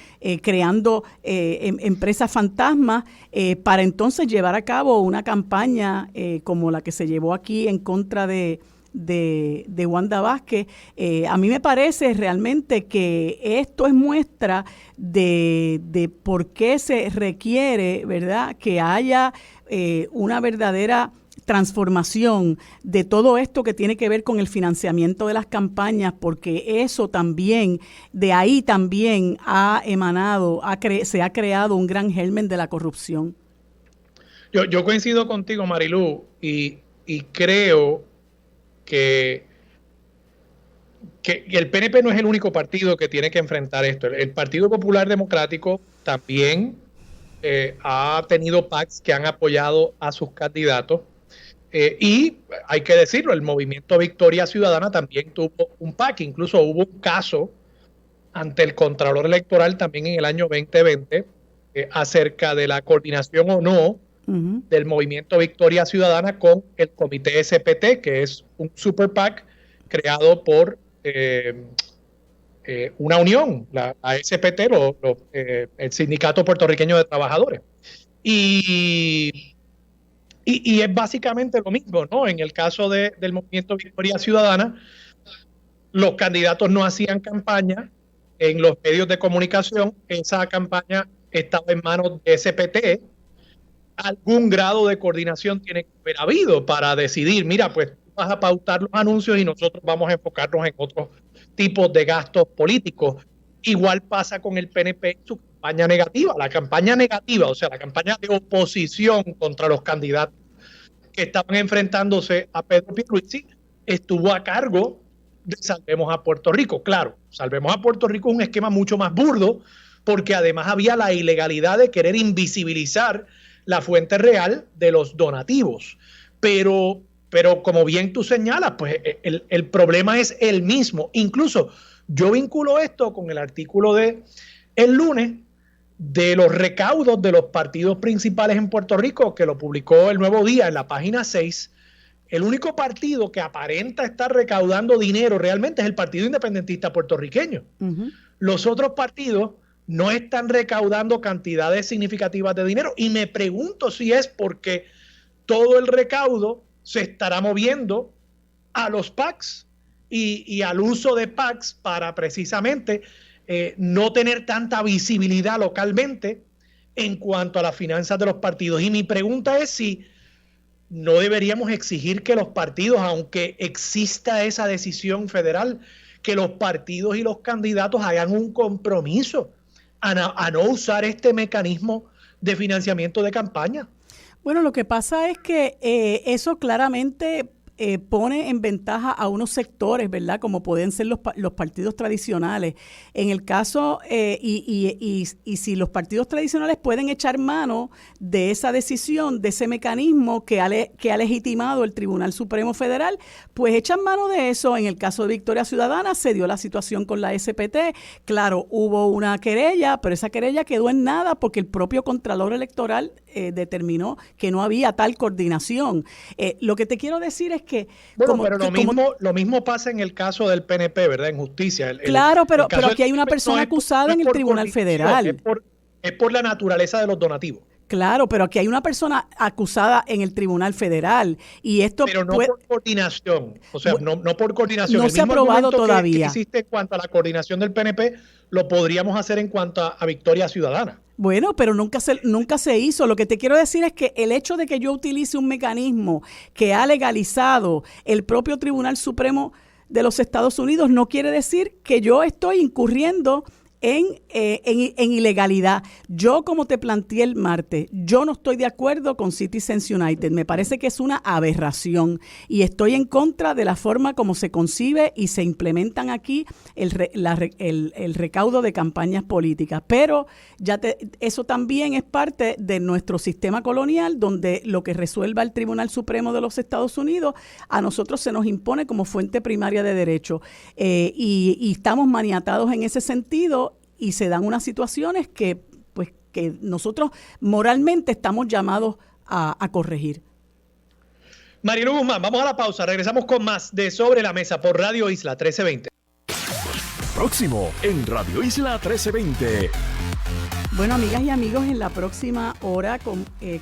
S3: creando empresas fantasmas para entonces llevar a cabo una campaña como la que se llevó aquí en contra de Wanda Vázquez. A mí me parece realmente que esto es muestra de por qué se requiere, ¿verdad?, que haya una verdadera transformación de todo esto que tiene que ver con el financiamiento de las campañas, porque eso también, de ahí también ha emanado, se ha creado un gran germen de la corrupción.
S2: Yo coincido contigo, Marilú, y creo que el PNP no es el único partido que tiene que enfrentar esto. El Partido Popular Democrático también ha tenido PACs que han apoyado a sus candidatos, y hay que decirlo, el Movimiento Victoria Ciudadana también tuvo un PAC. Incluso hubo un caso ante el Contralor Electoral también en el año 2020 acerca de la coordinación o no del Movimiento Victoria Ciudadana con el Comité SPT, que es un super PAC creado por una unión, la SPT, el Sindicato Puertorriqueño de Trabajadores. Y es básicamente lo mismo, ¿no? En el caso del Movimiento Victoria Ciudadana, los candidatos no hacían campaña en los medios de comunicación. Esa campaña estaba en manos de SPT. Algún grado de coordinación tiene que haber habido para decidir, mira, pues tú vas a pautar los anuncios y nosotros vamos a enfocarnos en otros tipos de gastos políticos. Igual pasa con el PNP en su campaña negativa. La campaña negativa, o sea, la campaña de oposición contra los candidatos que estaban enfrentándose a Pedro Pierluisi, estuvo a cargo de Salvemos a Puerto Rico. Claro, Salvemos a Puerto Rico es un esquema mucho más burdo, porque además había la ilegalidad de querer invisibilizar la fuente real de los donativos. Pero como bien tú señalas, pues el problema es el mismo. Incluso Yo vinculo esto con el artículo de el lunes de los recaudos de los partidos principales en Puerto Rico, que lo publicó El Nuevo Día en la página 6. El único partido que aparenta estar recaudando dinero realmente es el Partido Independentista Puertorriqueño. Los otros partidos no están recaudando cantidades significativas de dinero, y me pregunto si es porque todo el recaudo se estará moviendo a los PACs y al uso de PACs para precisamente no tener tanta visibilidad localmente en cuanto a las finanzas de los partidos. Y mi pregunta es si no deberíamos exigir que los partidos, aunque exista esa decisión federal, que los partidos y los candidatos hagan un compromiso a no usar este mecanismo de financiamiento de campaña.
S3: Bueno, lo que pasa es que eso claramente pone en ventaja a unos sectores, ¿verdad? Como pueden ser los partidos tradicionales. En el caso, y si los partidos tradicionales pueden echar mano de esa decisión, de ese mecanismo que ha legitimado el Tribunal Supremo Federal, pues echan mano de eso. En el caso de Victoria Ciudadana se dio la situación con la SPT. Claro, hubo una querella, pero esa querella quedó en nada porque el propio Contralor Electoral determinó que no había tal coordinación. Lo que te quiero decir es que...
S2: Bueno, pero lo mismo pasa en el caso del PNP, ¿verdad? En justicia.
S3: Claro, pero aquí hay una persona acusada en el Tribunal Federal.
S2: Es por la naturaleza de los donativos.
S3: Claro, pero aquí hay una persona acusada en el Tribunal Federal y esto...
S2: Pero no por coordinación, o sea, no por coordinación.
S3: No se ha aprobado todavía.
S2: Que existe en cuanto a la coordinación del PNP, lo podríamos hacer en cuanto a Victoria Ciudadana.
S3: Bueno, pero nunca se hizo. Lo que te quiero decir es que el hecho de que yo utilice un mecanismo que ha legalizado el propio Tribunal Supremo de los Estados Unidos no quiere decir que yo estoy incurriendo en ilegalidad. Yo, como te planteé el martes, yo no estoy de acuerdo con Citizens United. Me parece que es una aberración y estoy en contra de la forma como se concibe y se implementan aquí el recaudo de campañas políticas. Pero eso también es parte de nuestro sistema colonial, donde lo que resuelva el Tribunal Supremo de los Estados Unidos a nosotros se nos impone como fuente primaria de derecho. Y estamos maniatados en ese sentido. Y se dan unas situaciones que nosotros moralmente estamos llamados a corregir.
S2: Marilu Guzmán, vamos a la pausa. Regresamos con más de Sobre la Mesa por Radio Isla 1320.
S1: Próximo en Radio Isla 1320.
S3: Bueno, amigas y amigos, en la próxima hora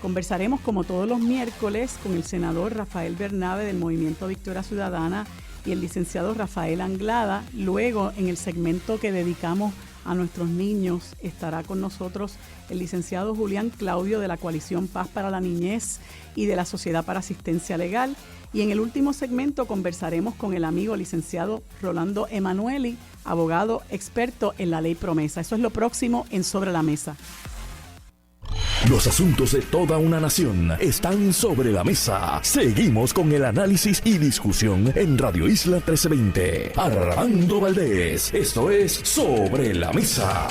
S3: conversaremos, como todos los miércoles, con el senador Rafael Bernabe del Movimiento Victoria Ciudadana y el licenciado Rafael Anglada. Luego, en el segmento que dedicamos a nuestros niños, estará con nosotros el licenciado Julián Claudio de la Coalición Paz para la Niñez y de la Sociedad para Asistencia Legal. Y en el último segmento conversaremos con el amigo licenciado Rolando Emanueli, abogado experto en la ley promesa. Eso es lo próximo en Sobre la Mesa.
S1: Los asuntos de toda una nación están sobre la mesa. Seguimos con el análisis y discusión en Radio Isla 1320. Armando Valdés, esto es Sobre la Mesa.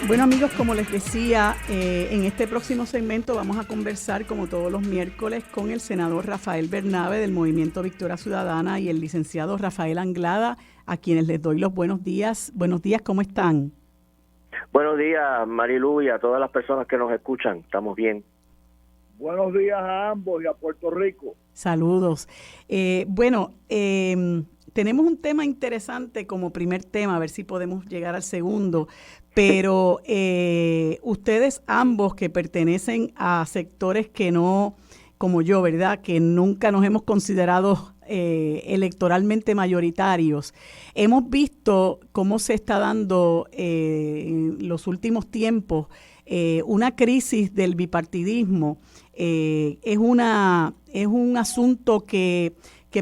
S3: Bueno, amigos, como les decía, en este próximo segmento vamos a conversar, como todos los miércoles, con el senador Rafael Bernabe del Movimiento Victoria Ciudadana y el licenciado Rafael Anglada, a quienes les doy los buenos días. Buenos días, ¿cómo están?
S4: Buenos días, Marilu, y a todas las personas que nos escuchan. Estamos bien.
S5: Buenos días a ambos y a Puerto Rico.
S3: Saludos. Tenemos un tema interesante como primer tema, a ver si podemos llegar al segundo, pero ustedes ambos que pertenecen a sectores que no, como yo, ¿verdad?, que nunca nos hemos considerado electoralmente mayoritarios. Hemos visto cómo se está dando en los últimos tiempos una crisis del bipartidismo. Es un asunto que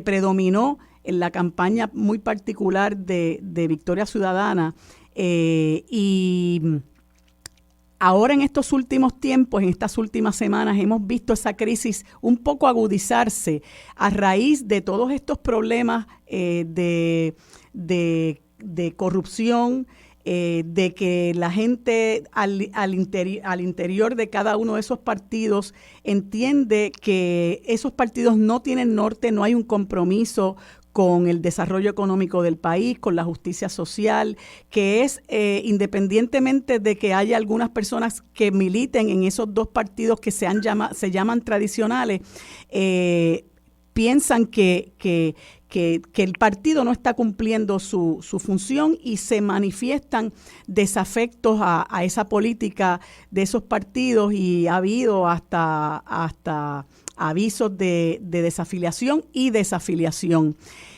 S3: predominó en la campaña muy particular de Victoria Ciudadana y ahora en estos últimos tiempos, en estas últimas semanas, hemos visto esa crisis un poco agudizarse a raíz de todos estos problemas de corrupción, de que la gente al interior de cada uno de esos partidos entiende que esos partidos no tienen norte, no hay un compromiso con el desarrollo económico del país, con la justicia social, que es independientemente de que haya algunas personas que militen en esos dos partidos que se llaman tradicionales, piensan que el partido no está cumpliendo su función y se manifiestan desafectos a esa política de esos partidos, y ha habido hasta avisos de desafiliación y desafiliación.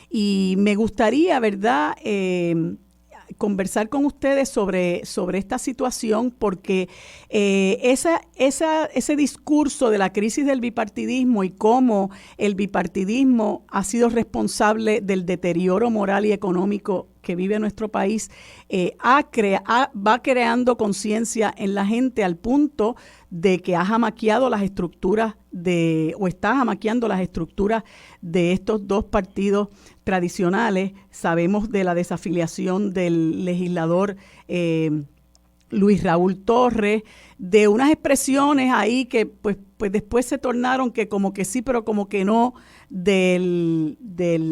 S3: Y me gustaría, ¿verdad?, conversar con ustedes sobre esta situación, porque ese discurso de la crisis del bipartidismo y cómo el bipartidismo ha sido responsable del deterioro moral y económico que vive nuestro país, va creando conciencia en la gente al punto de que está jamaqueando las estructuras de estos dos partidos tradicionales. Sabemos de la desafiliación del legislador Luis Raúl Torres, de unas expresiones ahí que pues después se tornaron que como que sí, pero como que no, del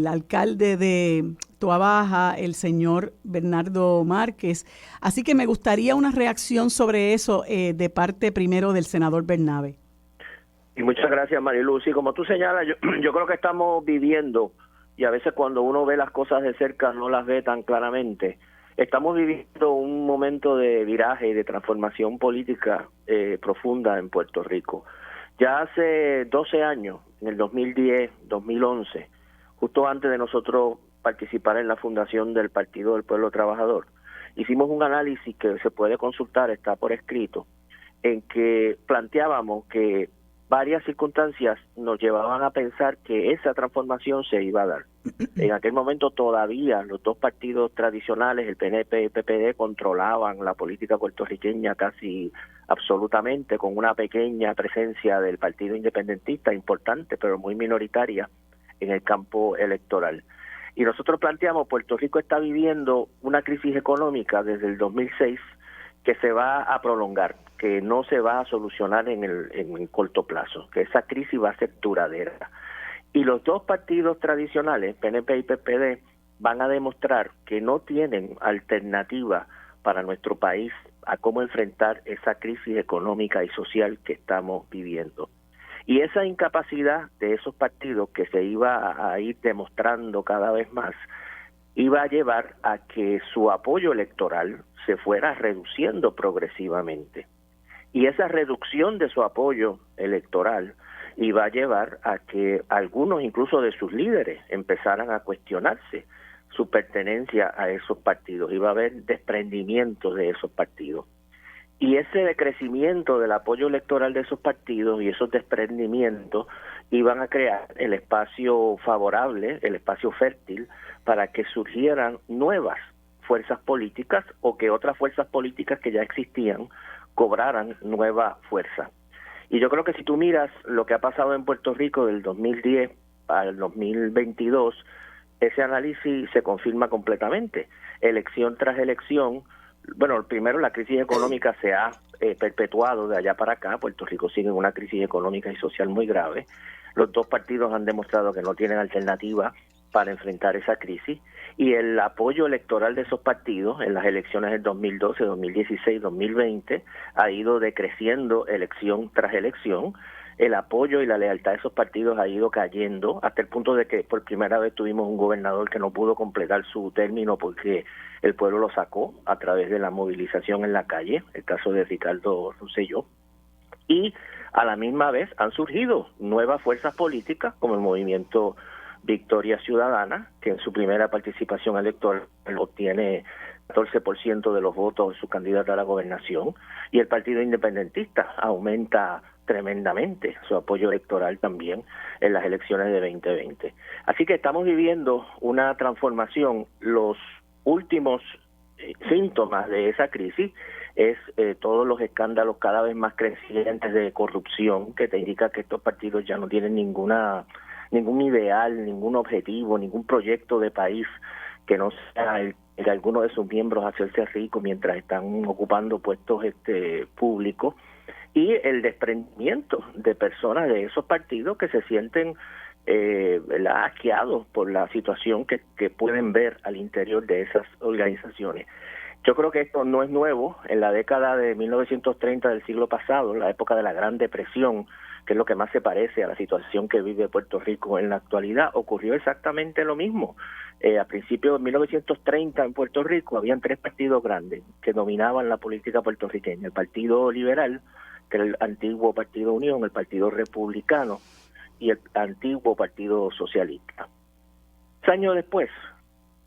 S3: alcalde de Toabaja, el señor Bernardo Márquez. Así que me gustaría una reacción sobre eso de parte primero del senador Bernabe.
S4: Y muchas gracias, Marilu. Sí, como tú señalas, yo creo que estamos viviendo, y a veces cuando uno ve las cosas de cerca no las ve tan claramente, estamos viviendo un momento de viraje y de transformación política profunda en Puerto Rico. Ya hace 12 años, en el 2010, 2011, justo antes de nosotros participar en la fundación del Partido del Pueblo Trabajador, hicimos un análisis que se puede consultar, está por escrito, en que planteábamos que varias circunstancias nos llevaban a pensar que esa transformación se iba a dar. En aquel momento todavía los dos partidos tradicionales, el PNP y el PPD, controlaban la política puertorriqueña casi absolutamente, con una pequeña presencia del Partido Independentista, importante pero muy minoritaria en el campo electoral. Y nosotros planteamos, Puerto Rico está viviendo una crisis económica desde el 2006 que se va a prolongar, que no se va a solucionar en el corto plazo, que esa crisis va a ser duradera. Y los dos partidos tradicionales, PNP y PPD, van a demostrar que no tienen alternativa para nuestro país a cómo enfrentar esa crisis económica y social que estamos viviendo. Y esa incapacidad de esos partidos, que se iba a ir demostrando cada vez más, iba a llevar a que su apoyo electoral se fuera reduciendo progresivamente. Y esa reducción de su apoyo electoral iba a llevar a que algunos, incluso de sus líderes, empezaran a cuestionarse su pertenencia a esos partidos. Iba a haber desprendimiento de esos partidos. Y ese decrecimiento del apoyo electoral de esos partidos y esos desprendimientos iban a crear el espacio favorable, el espacio fértil, para que surgieran nuevas fuerzas políticas o que otras fuerzas políticas que ya existían cobraran nueva fuerza. Y yo creo que si tú miras lo que ha pasado en Puerto Rico del 2010 al 2022, ese análisis se confirma completamente. Elección tras elección, bueno, primero la crisis económica se ha perpetuado de allá para acá. Puerto Rico sigue en una crisis económica y social muy grave. Los dos partidos han demostrado que no tienen alternativa para enfrentar esa crisis, y el apoyo electoral de esos partidos en las elecciones del 2012, 2016, 2020 ha ido decreciendo elección tras elección. El apoyo y la lealtad de esos partidos ha ido cayendo hasta el punto de que por primera vez tuvimos un gobernador que no pudo completar su término porque el pueblo lo sacó a través de la movilización en la calle, el caso de Ricardo Rosselló. Y a la misma vez han surgido nuevas fuerzas políticas como el movimiento Victoria Ciudadana, que en su primera participación electoral obtiene 14% de los votos de su candidata a la gobernación, y el Partido Independentista aumenta tremendamente su apoyo electoral también en las elecciones de 2020. Así que estamos viviendo una transformación. Los últimos síntomas de esa crisis es todos los escándalos cada vez más crecientes de corrupción, que te indica que estos partidos ya no tienen ningún ideal, ningún objetivo, ningún proyecto de país que no sea el de alguno de sus miembros hacerse rico mientras están ocupando puestos públicos, y el desprendimiento de personas de esos partidos que se sienten asqueados por la situación que pueden ver al interior de esas organizaciones. Yo creo que esto no es nuevo. En la década de 1930 del siglo pasado, la época de la Gran Depresión, que es lo que más se parece a la situación que vive Puerto Rico en la actualidad, ocurrió exactamente lo mismo. A principios de 1930 en Puerto Rico habían 3 partidos grandes que dominaban la política puertorriqueña: el Partido Liberal, que era el antiguo Partido Unión, el Partido Republicano y el antiguo Partido Socialista. 2 años después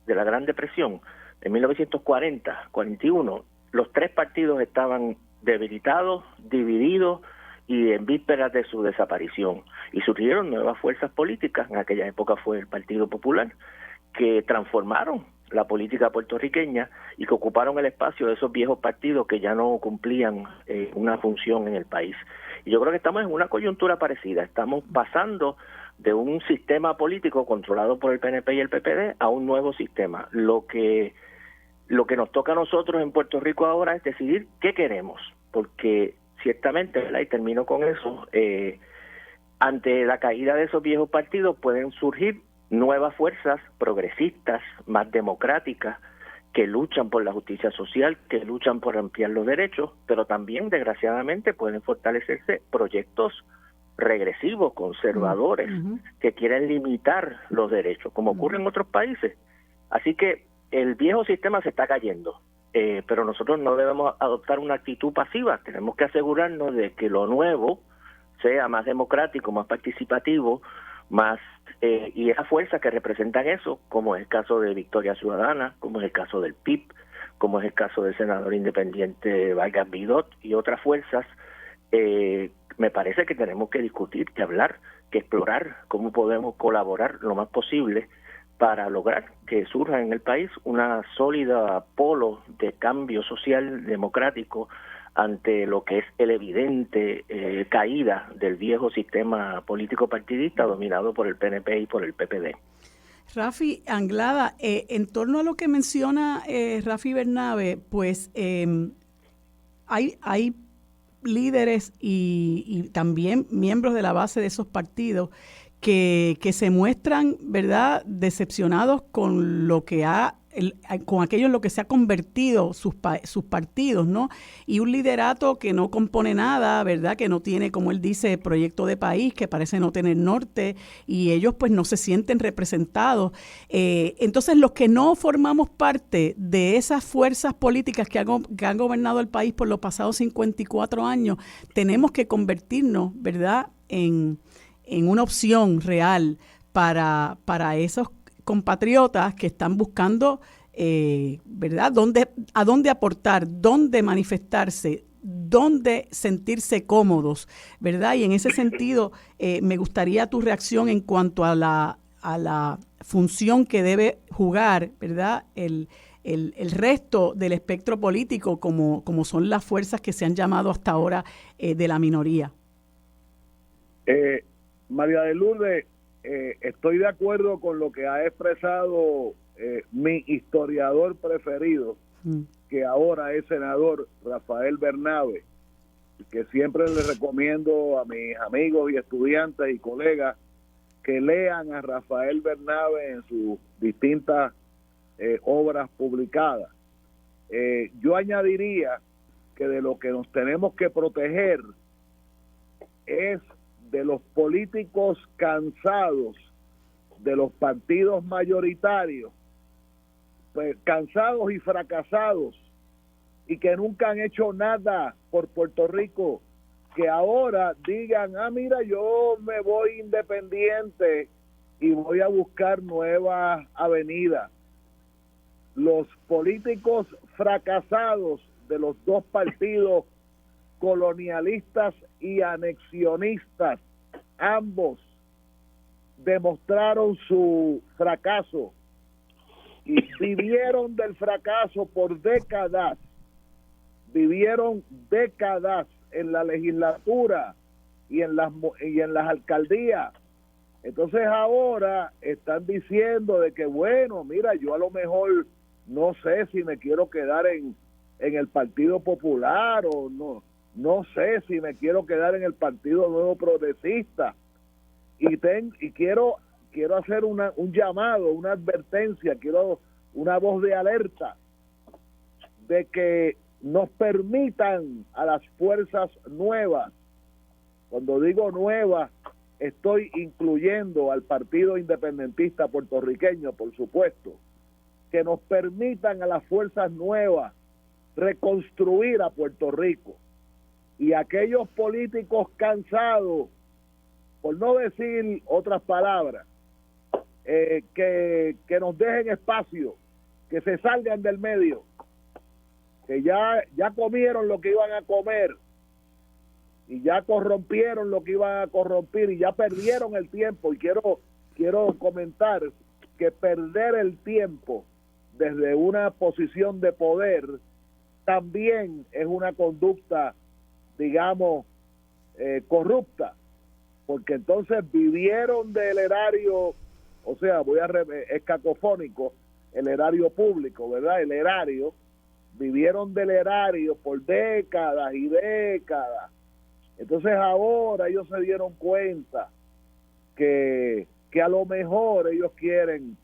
S4: de la Gran Depresión, en 1940-41, los 3 partidos estaban debilitados, divididos y en vísperas de su desaparición. Y surgieron nuevas fuerzas políticas, en aquella época fue el Partido Popular, que transformaron la política puertorriqueña y que ocuparon el espacio de esos viejos partidos que ya no cumplían una función en el país. Y yo creo que estamos en una coyuntura parecida. Estamos pasando de un sistema político controlado por el PNP y el PPD a un nuevo sistema. Lo que nos toca a nosotros en Puerto Rico ahora es decidir qué queremos, porque ciertamente, ¿verdad?, y termino con eso, ante la caída de esos viejos partidos pueden surgir nuevas fuerzas progresistas, más democráticas, que luchan por la justicia social, que luchan por ampliar los derechos, pero también, desgraciadamente, pueden fortalecerse proyectos regresivos, conservadores, que quieren limitar los derechos, como ocurre en otros países. Así que el viejo sistema se está cayendo, pero nosotros no debemos adoptar una actitud pasiva. Tenemos que asegurarnos de que lo nuevo sea más democrático, más participativo, más y esas fuerzas que representan eso, como es el caso de Victoria Ciudadana, como es el caso del PIB, como es el caso del senador independiente Vargas Vidot y otras fuerzas, me parece que tenemos que discutir, que hablar, que explorar cómo podemos colaborar lo más posible para lograr que surja en el país una sólida polo de cambio social democrático ante lo que es el evidente caída del viejo sistema político partidista dominado por el PNP y por el PPD.
S3: Rafi Anglada, en torno a lo que menciona Rafi Bernabe, pues hay líderes y también miembros de la base de esos partidos que se muestran, ¿verdad?, decepcionados con lo que con aquello en lo que se ha convertido sus partidos, ¿no? Y un liderato que no compone nada, ¿verdad?, que no tiene, como él dice, proyecto de país, que parece no tener norte, y ellos pues no se sienten representados. Entonces, los que no formamos parte de esas fuerzas políticas que han gobernado el país por los pasados 54 años, tenemos que convertirnos, ¿verdad?, en una opción real para esos compatriotas que están buscando, ¿verdad?, a dónde aportar, dónde manifestarse, dónde sentirse cómodos, ¿verdad? Y en ese sentido, me gustaría tu reacción en cuanto a la función que debe jugar, ¿verdad?, el resto del espectro político, como son las fuerzas que se han llamado hasta ahora de la minoría.
S5: María de Lourdes, estoy de acuerdo con lo que ha expresado mi historiador preferido, que ahora es senador, Rafael Bernabe, que siempre le recomiendo a mis amigos y estudiantes y colegas que lean a Rafael Bernabe en sus distintas obras publicadas. Yo añadiría que de lo que nos tenemos que proteger es de los políticos cansados de los partidos mayoritarios, pues, cansados y fracasados, y que nunca han hecho nada por Puerto Rico, que ahora digan, mira, yo me voy independiente y voy a buscar nuevas avenidas. Los políticos fracasados de los dos partidos colonialistas y anexionistas, ambos demostraron su fracaso y vivieron del fracaso por décadas, vivieron décadas en la legislatura y en las alcaldías. Entonces ahora están diciendo de que, bueno, mira, yo a lo mejor no sé si me quiero quedar en el Partido Popular o no sé si me quiero quedar en el Partido Nuevo Progresista. y quiero hacer un llamado, una advertencia, quiero una voz de alerta de que nos permitan a las fuerzas nuevas, cuando digo nuevas, estoy incluyendo al Partido Independentista Puertorriqueño, por supuesto, que nos permitan a las fuerzas nuevas reconstruir a Puerto Rico, y aquellos políticos cansados, por no decir otras palabras, que nos dejen espacio, que se salgan del medio, que ya comieron lo que iban a comer y ya corrompieron lo que iban a corromper y ya perdieron el tiempo. Y quiero comentar que perder el tiempo desde una posición de poder también es una conducta, digamos, corrupta, porque entonces vivieron del erario, o sea, es cacofónico, el erario público, ¿verdad? El erario, vivieron del erario por décadas y décadas. Entonces ahora ellos se dieron cuenta que a lo mejor ellos quieren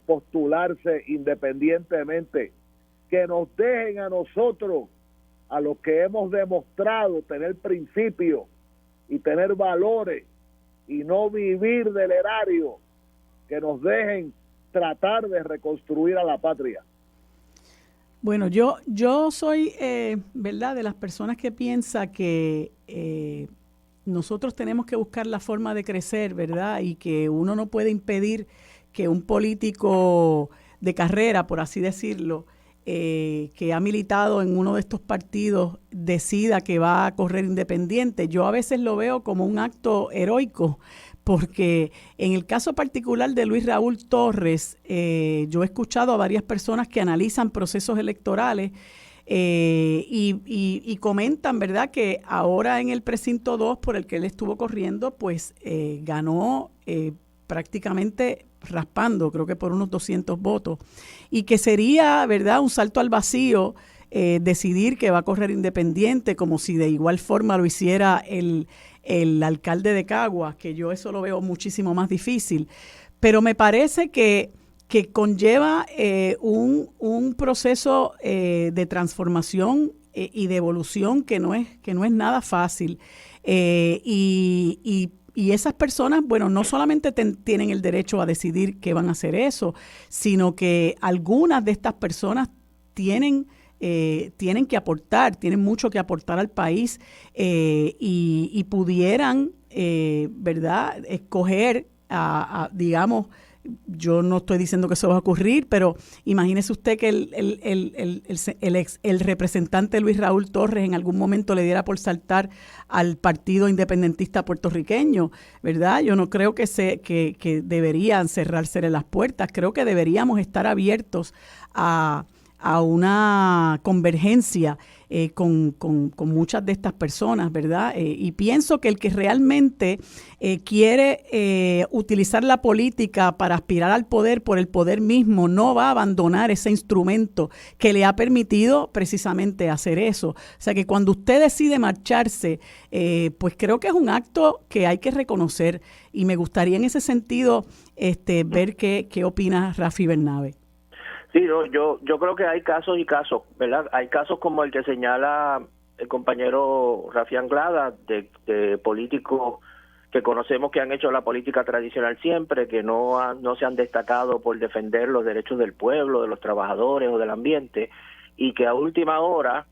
S5: postularse independientemente, que nos dejen a nosotros, a los que hemos demostrado tener principios y tener valores y no vivir del erario, que nos dejen tratar de reconstruir a la patria.
S3: Bueno, yo soy, ¿verdad?, de las personas que piensa que nosotros tenemos que buscar la forma de crecer, ¿verdad?, y que uno no puede impedir que un político de carrera, por así decirlo, que ha militado en uno de estos partidos, decida que va a correr independiente. Yo a veces lo veo como un acto heroico, porque en el caso particular de Luis Raúl Torres, yo he escuchado a varias personas que analizan procesos electorales y comentan, ¿verdad?, que ahora en el precinto 2 por el que él estuvo corriendo, pues ganó prácticamente raspando, creo que por unos 200 votos, y que sería, ¿verdad?, un salto al vacío decidir que va a correr independiente, como si de igual forma lo hiciera el alcalde de Caguas, que yo eso lo veo muchísimo más difícil. Pero me parece que conlleva un proceso de transformación y de evolución que no es nada fácil. Y esas personas, bueno, no solamente tienen el derecho a decidir que van a hacer eso, sino que algunas de estas personas tienen que aportar, tienen mucho que aportar al país y pudieran, ¿verdad?, escoger digamos, yo no estoy diciendo que eso va a ocurrir, pero imagínese usted que el representante Luis Raúl Torres en algún momento le diera por saltar al Partido Independentista Puertorriqueño, ¿verdad? Yo no creo que deberían cerrarse las puertas, creo que deberíamos estar abiertos a una convergencia con muchas de estas personas, ¿verdad? Y pienso que el que realmente quiere utilizar la política para aspirar al poder por el poder mismo no va a abandonar ese instrumento que le ha permitido precisamente hacer eso. O sea que cuando usted decide marcharse, pues creo que es un acto que hay que reconocer, y me gustaría en ese sentido ver qué opina Rafi Bernabe.
S4: Sí, no, yo creo que hay casos y casos, ¿verdad? Hay casos como el que señala el compañero Rafi Anglada, de políticos que conocemos que han hecho la política tradicional siempre, que no se han destacado por defender los derechos del pueblo, de los trabajadores o del ambiente, y que a última hora,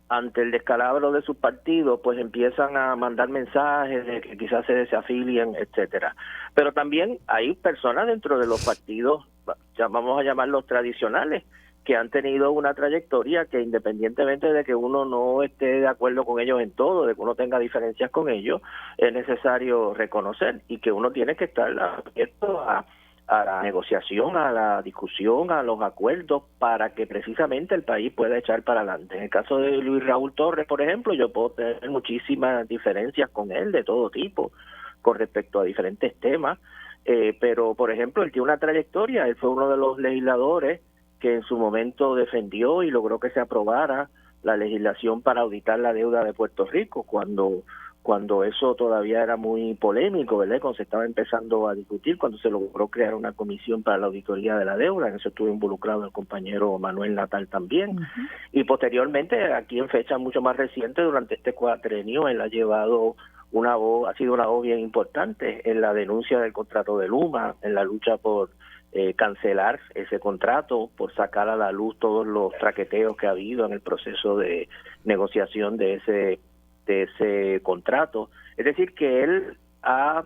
S4: ante el descalabro de sus partidos, pues empiezan a mandar mensajes de que quizás se desafilien, etcétera. Pero también hay personas dentro de los partidos, vamos a llamarlos tradicionales, que han tenido una trayectoria que, independientemente de que uno no esté de acuerdo con ellos en todo, de que uno tenga diferencias con ellos, es necesario reconocer, y que uno tiene que estar abierto a la negociación, a la discusión, a los acuerdos, para que precisamente el país pueda echar para adelante. En el caso de Luis Raúl Torres, por ejemplo, yo puedo tener muchísimas diferencias con él de todo tipo con respecto a diferentes temas, pero por ejemplo él tiene una trayectoria, él fue uno de los legisladores que en su momento defendió y logró que se aprobara la legislación para auditar la deuda de Puerto Rico, cuando eso todavía era muy polémico, ¿verdad? Cuando se estaba empezando a discutir, cuando se logró crear una comisión para la auditoría de la deuda, en eso estuvo involucrado el compañero Manuel Natal también, y posteriormente, aquí en fecha mucho más reciente, durante este cuatrenio, él ha llevado ha sido una voz bien importante en la denuncia del contrato de Luma, en la lucha por cancelar ese contrato, por sacar a la luz todos los traqueteos que ha habido en el proceso de negociación de ese contrato. Es decir, que él ha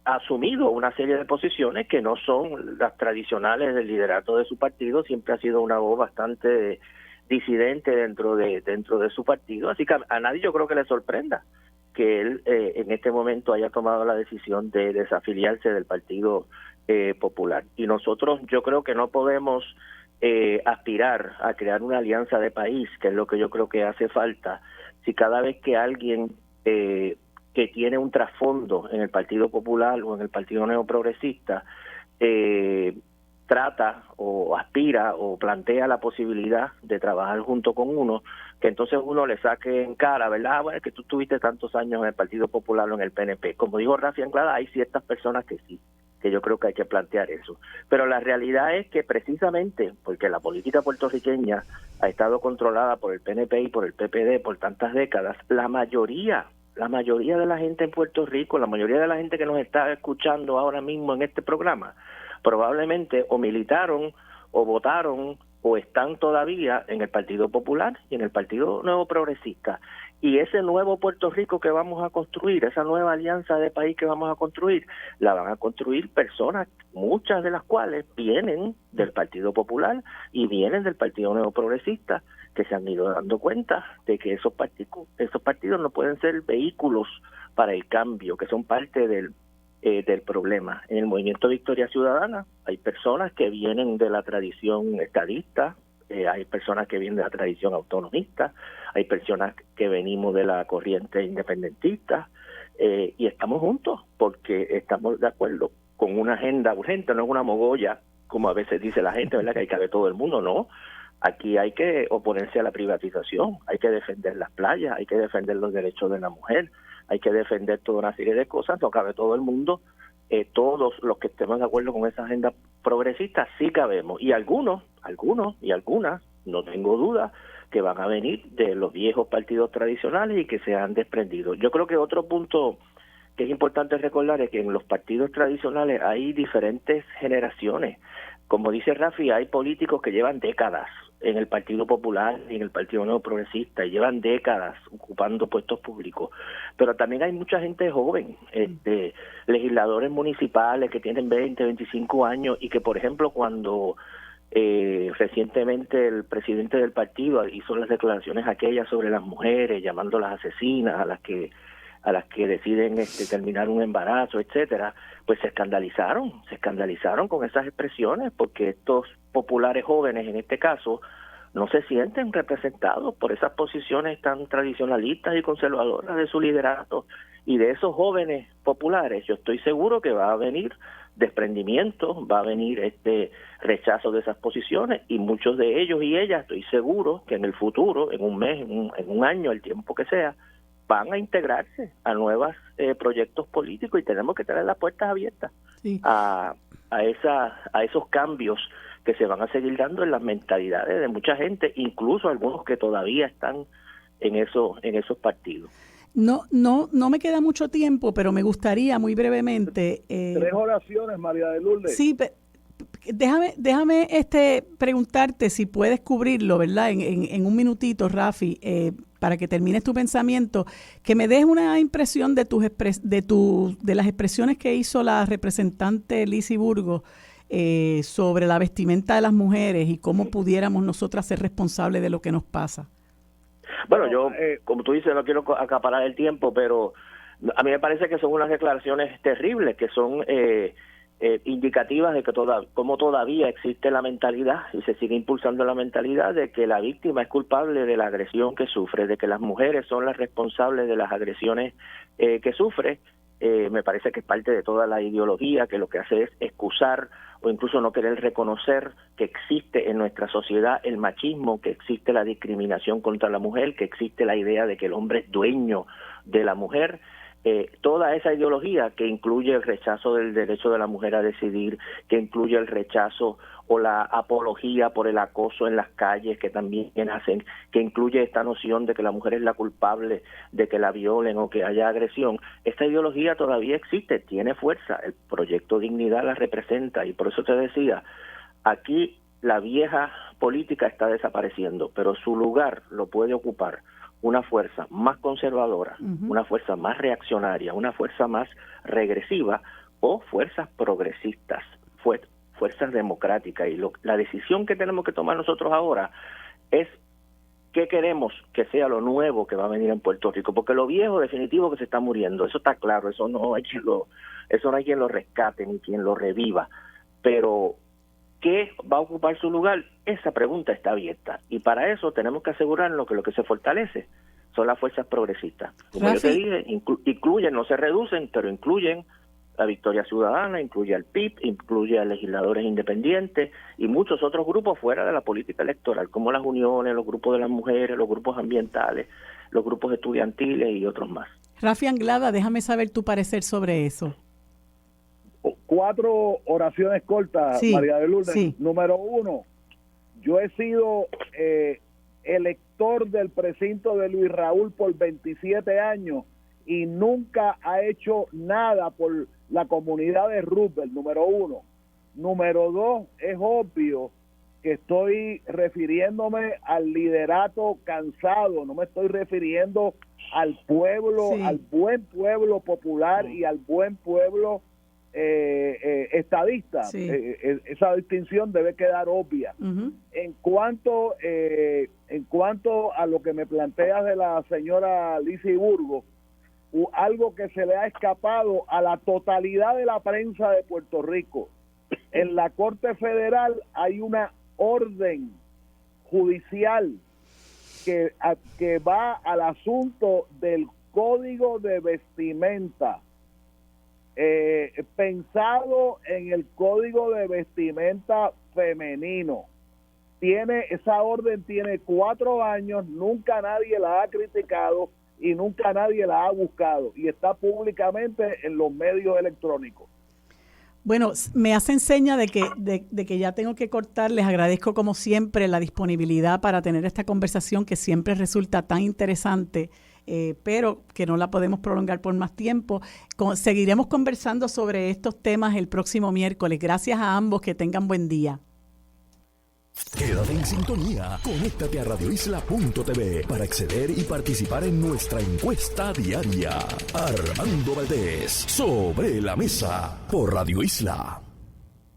S4: asumido una serie de posiciones que no son las tradicionales del liderato de su partido, siempre ha sido una voz bastante disidente dentro de su partido, así que a nadie yo creo que le sorprenda que él en este momento haya tomado la decisión de desafiliarse del Partido Popular. Y nosotros yo creo que no podemos aspirar a crear una alianza de país, que es lo que yo creo que hace falta, si cada vez que alguien que tiene un trasfondo en el Partido Popular o en el Partido Neoprogresista trata o aspira o plantea la posibilidad de trabajar junto con uno, que entonces uno le saque en cara, ¿verdad? Bueno, es que tú tuviste tantos años en el Partido Popular o en el PNP. Como dijo Rafi Anglada, hay ciertas personas que sí, que yo creo que hay que plantear eso. Pero la realidad es que precisamente porque la política puertorriqueña ha estado controlada por el PNP y por el PPD por tantas décadas, la mayoría de la gente en Puerto Rico, la mayoría de la gente que nos está escuchando ahora mismo en este programa, probablemente o militaron o votaron o están todavía en el Partido Popular y en el Partido Nuevo Progresista. Y ese nuevo Puerto Rico que vamos a construir, esa nueva alianza de país que vamos a construir, la van a construir personas, muchas de las cuales vienen del Partido Popular y vienen del Partido Nuevo Progresista, que se han ido dando cuenta de que esos partidos no pueden ser vehículos para el cambio, que son parte del problema. En el Movimiento Victoria Ciudadana hay personas que vienen de la tradición estadista, hay personas que vienen de la tradición autonomista, hay personas que venimos de la corriente independentista, y estamos juntos porque estamos de acuerdo con una agenda urgente, no es una mogolla, como a veces dice la gente, ¿verdad? Que hay que ver todo el mundo, no. Aquí hay que oponerse a la privatización, hay que defender las playas, hay que defender los derechos de la mujer, hay que defender toda una serie de cosas, no cabe todo el mundo, todos los que estemos de acuerdo con esa agenda progresista sí cabemos, y algunos y algunas, no tengo duda, que van a venir de los viejos partidos tradicionales y que se han desprendido. Yo creo que otro punto que es importante recordar es que en los partidos tradicionales hay diferentes generaciones. Como dice Rafi, hay políticos que llevan décadas en el Partido Popular y en el Partido Nuevo Progresista, y llevan décadas ocupando puestos públicos, pero también hay mucha gente joven, legisladores municipales que tienen 20, 25 años y que, por ejemplo, cuando recientemente el presidente del partido hizo las declaraciones aquellas sobre las mujeres, llamándolas asesinas, a las que deciden terminar un embarazo, etcétera, pues se escandalizaron con esas expresiones, porque estos populares jóvenes, en este caso, no se sienten representados por esas posiciones tan tradicionalistas y conservadoras de su liderato. Y de esos jóvenes populares, yo estoy seguro que va a venir desprendimiento, va a venir rechazo de esas posiciones, y muchos de ellos y ellas, estoy seguro que en el futuro, en un mes, en un año, el tiempo que sea, van a integrarse a nuevos proyectos políticos, y tenemos que tener las puertas abiertas a esos cambios que se van a seguir dando en las mentalidades de mucha gente, incluso algunos que todavía están en esos partidos.
S3: No me queda mucho tiempo, pero me gustaría muy brevemente...
S5: 3 oraciones, María de Lourdes.
S3: Sí, déjame preguntarte si puedes cubrirlo, ¿verdad? En un minutito, Rafi, para que termines tu pensamiento, que me des una impresión de las expresiones que hizo la representante Lizy Burgos sobre la vestimenta de las mujeres y cómo pudiéramos nosotras ser responsables de lo que nos pasa.
S4: Bueno, yo, como tú dices, no quiero acaparar el tiempo, pero a mí me parece que son unas declaraciones terribles, que son indicativas de que como todavía existe la mentalidad y se sigue impulsando la mentalidad de que la víctima es culpable de la agresión que sufre, de que las mujeres son las responsables de las agresiones que sufre, me parece que es parte de toda la ideología que lo que hace es excusar o incluso no querer reconocer que existe en nuestra sociedad el machismo, que existe la discriminación contra la mujer, que existe la idea de que el hombre es dueño de la mujer. Toda esa ideología que incluye el rechazo del derecho de la mujer a decidir, que incluye el rechazo o la apología por el acoso en las calles que también hacen, que incluye esta noción de que la mujer es la culpable de que la violen o que haya agresión, esta ideología todavía existe, tiene fuerza, el proyecto Dignidad la representa y por eso te decía, aquí la vieja política está desapareciendo, pero su lugar lo puede ocupar una fuerza más conservadora, una fuerza más reaccionaria, una fuerza más regresiva o fuerzas progresistas, fuerzas democráticas. Y la decisión que tenemos que tomar nosotros ahora es qué queremos que sea lo nuevo que va a venir en Puerto Rico, porque lo viejo definitivo que se está muriendo, eso está claro, eso no hay quien lo rescate ni quien lo reviva, pero ¿qué va a ocupar su lugar? Esa pregunta está abierta y para eso tenemos que asegurarnos que lo que se fortalece son las fuerzas progresistas. Como Rafi, yo te dije, incluyen, no se reducen, pero incluyen la Victoria Ciudadana, incluye al PIB, incluye a legisladores independientes y muchos otros grupos fuera de la política electoral, como las uniones, los grupos de las mujeres, los grupos ambientales, los grupos estudiantiles y otros más.
S3: Rafi Anglada, déjame saber tu parecer sobre eso.
S5: 4 oraciones cortas,
S3: sí,
S5: María de Lourdes.
S3: Sí.
S5: Número 1, yo he sido elector del precinto de Luis Raúl por 27 años y nunca ha hecho nada por la comunidad de Roosevelt, número 1. Número 2, es obvio que estoy refiriéndome al liderato cansado, no me estoy refiriendo al pueblo, sí, al buen pueblo popular y al buen pueblo estadista. Sí. Esa distinción debe quedar obvia. En cuanto a lo que me planteas de la señora Lizy Burgos, algo que se le ha escapado a la totalidad de la prensa de Puerto Rico, en la Corte Federal hay una orden judicial que va al asunto del código de vestimenta, pensado en el código de vestimenta femenino. Esa orden tiene 4 años, nunca nadie la ha criticado y nunca nadie la ha buscado y está públicamente en los medios electrónicos.
S3: Bueno, me hacen seña de que ya tengo que cortar. Les agradezco como siempre la disponibilidad para tener esta conversación que siempre resulta tan interesante, pero que no la podemos prolongar por más tiempo. Seguiremos conversando sobre estos temas el próximo miércoles. Gracias a ambos, que tengan buen día.
S1: Quédate en sintonía, conéctate a radioisla.tv para acceder y participar en nuestra encuesta diaria. Armando Valdés, sobre la mesa, por Radio Isla.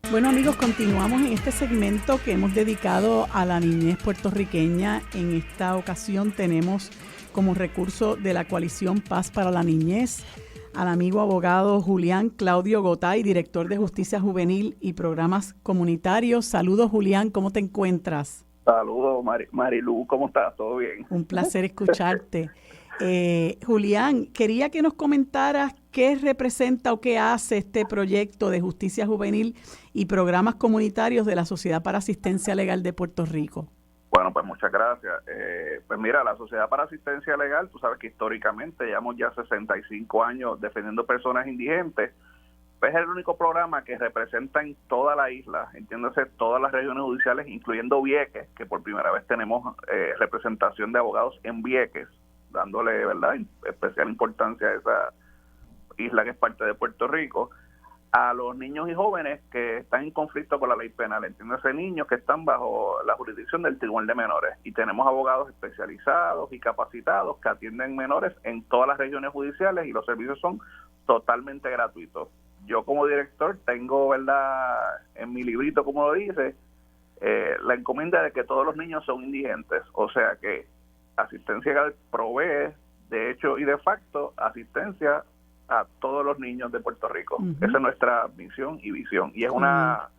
S3: Bueno amigos, continuamos en este segmento que hemos dedicado a la niñez puertorriqueña. En esta ocasión tenemos como recurso de la coalición Paz para la Niñez al amigo abogado Julián Claudio Gotay, director de Justicia Juvenil y Programas Comunitarios. Saludos, Julián, ¿cómo te encuentras?
S6: Saludos, Marilu, ¿cómo estás? ¿Todo bien?
S3: Un placer escucharte. Julián, quería que nos comentaras qué representa o qué hace este proyecto de Justicia Juvenil y Programas Comunitarios de la Sociedad para Asistencia Legal de Puerto Rico.
S6: Bueno, pues muchas gracias. Pues mira, la Sociedad para Asistencia Legal, tú sabes que históricamente llevamos ya 65 años defendiendo personas indigentes, pues es el único programa que representa en toda la isla, entiéndase, todas las regiones judiciales, incluyendo Vieques, que por primera vez tenemos representación de abogados en Vieques, dándole, ¿verdad?, especial importancia a esa isla que es parte de Puerto Rico, a los niños y jóvenes que están en conflicto con la ley penal, entiéndase, niños que están bajo la jurisdicción del Tribunal de Menores, y tenemos abogados especializados y capacitados que atienden menores en todas las regiones judiciales y los servicios son totalmente gratuitos. Yo como director tengo, ¿verdad?, en mi librito, como lo dice, la encomienda de que todos los niños son indigentes, o sea que Asistencia Legal provee de hecho y de facto asistencia a todos los niños de Puerto Rico. Esa es nuestra misión y visión, y es una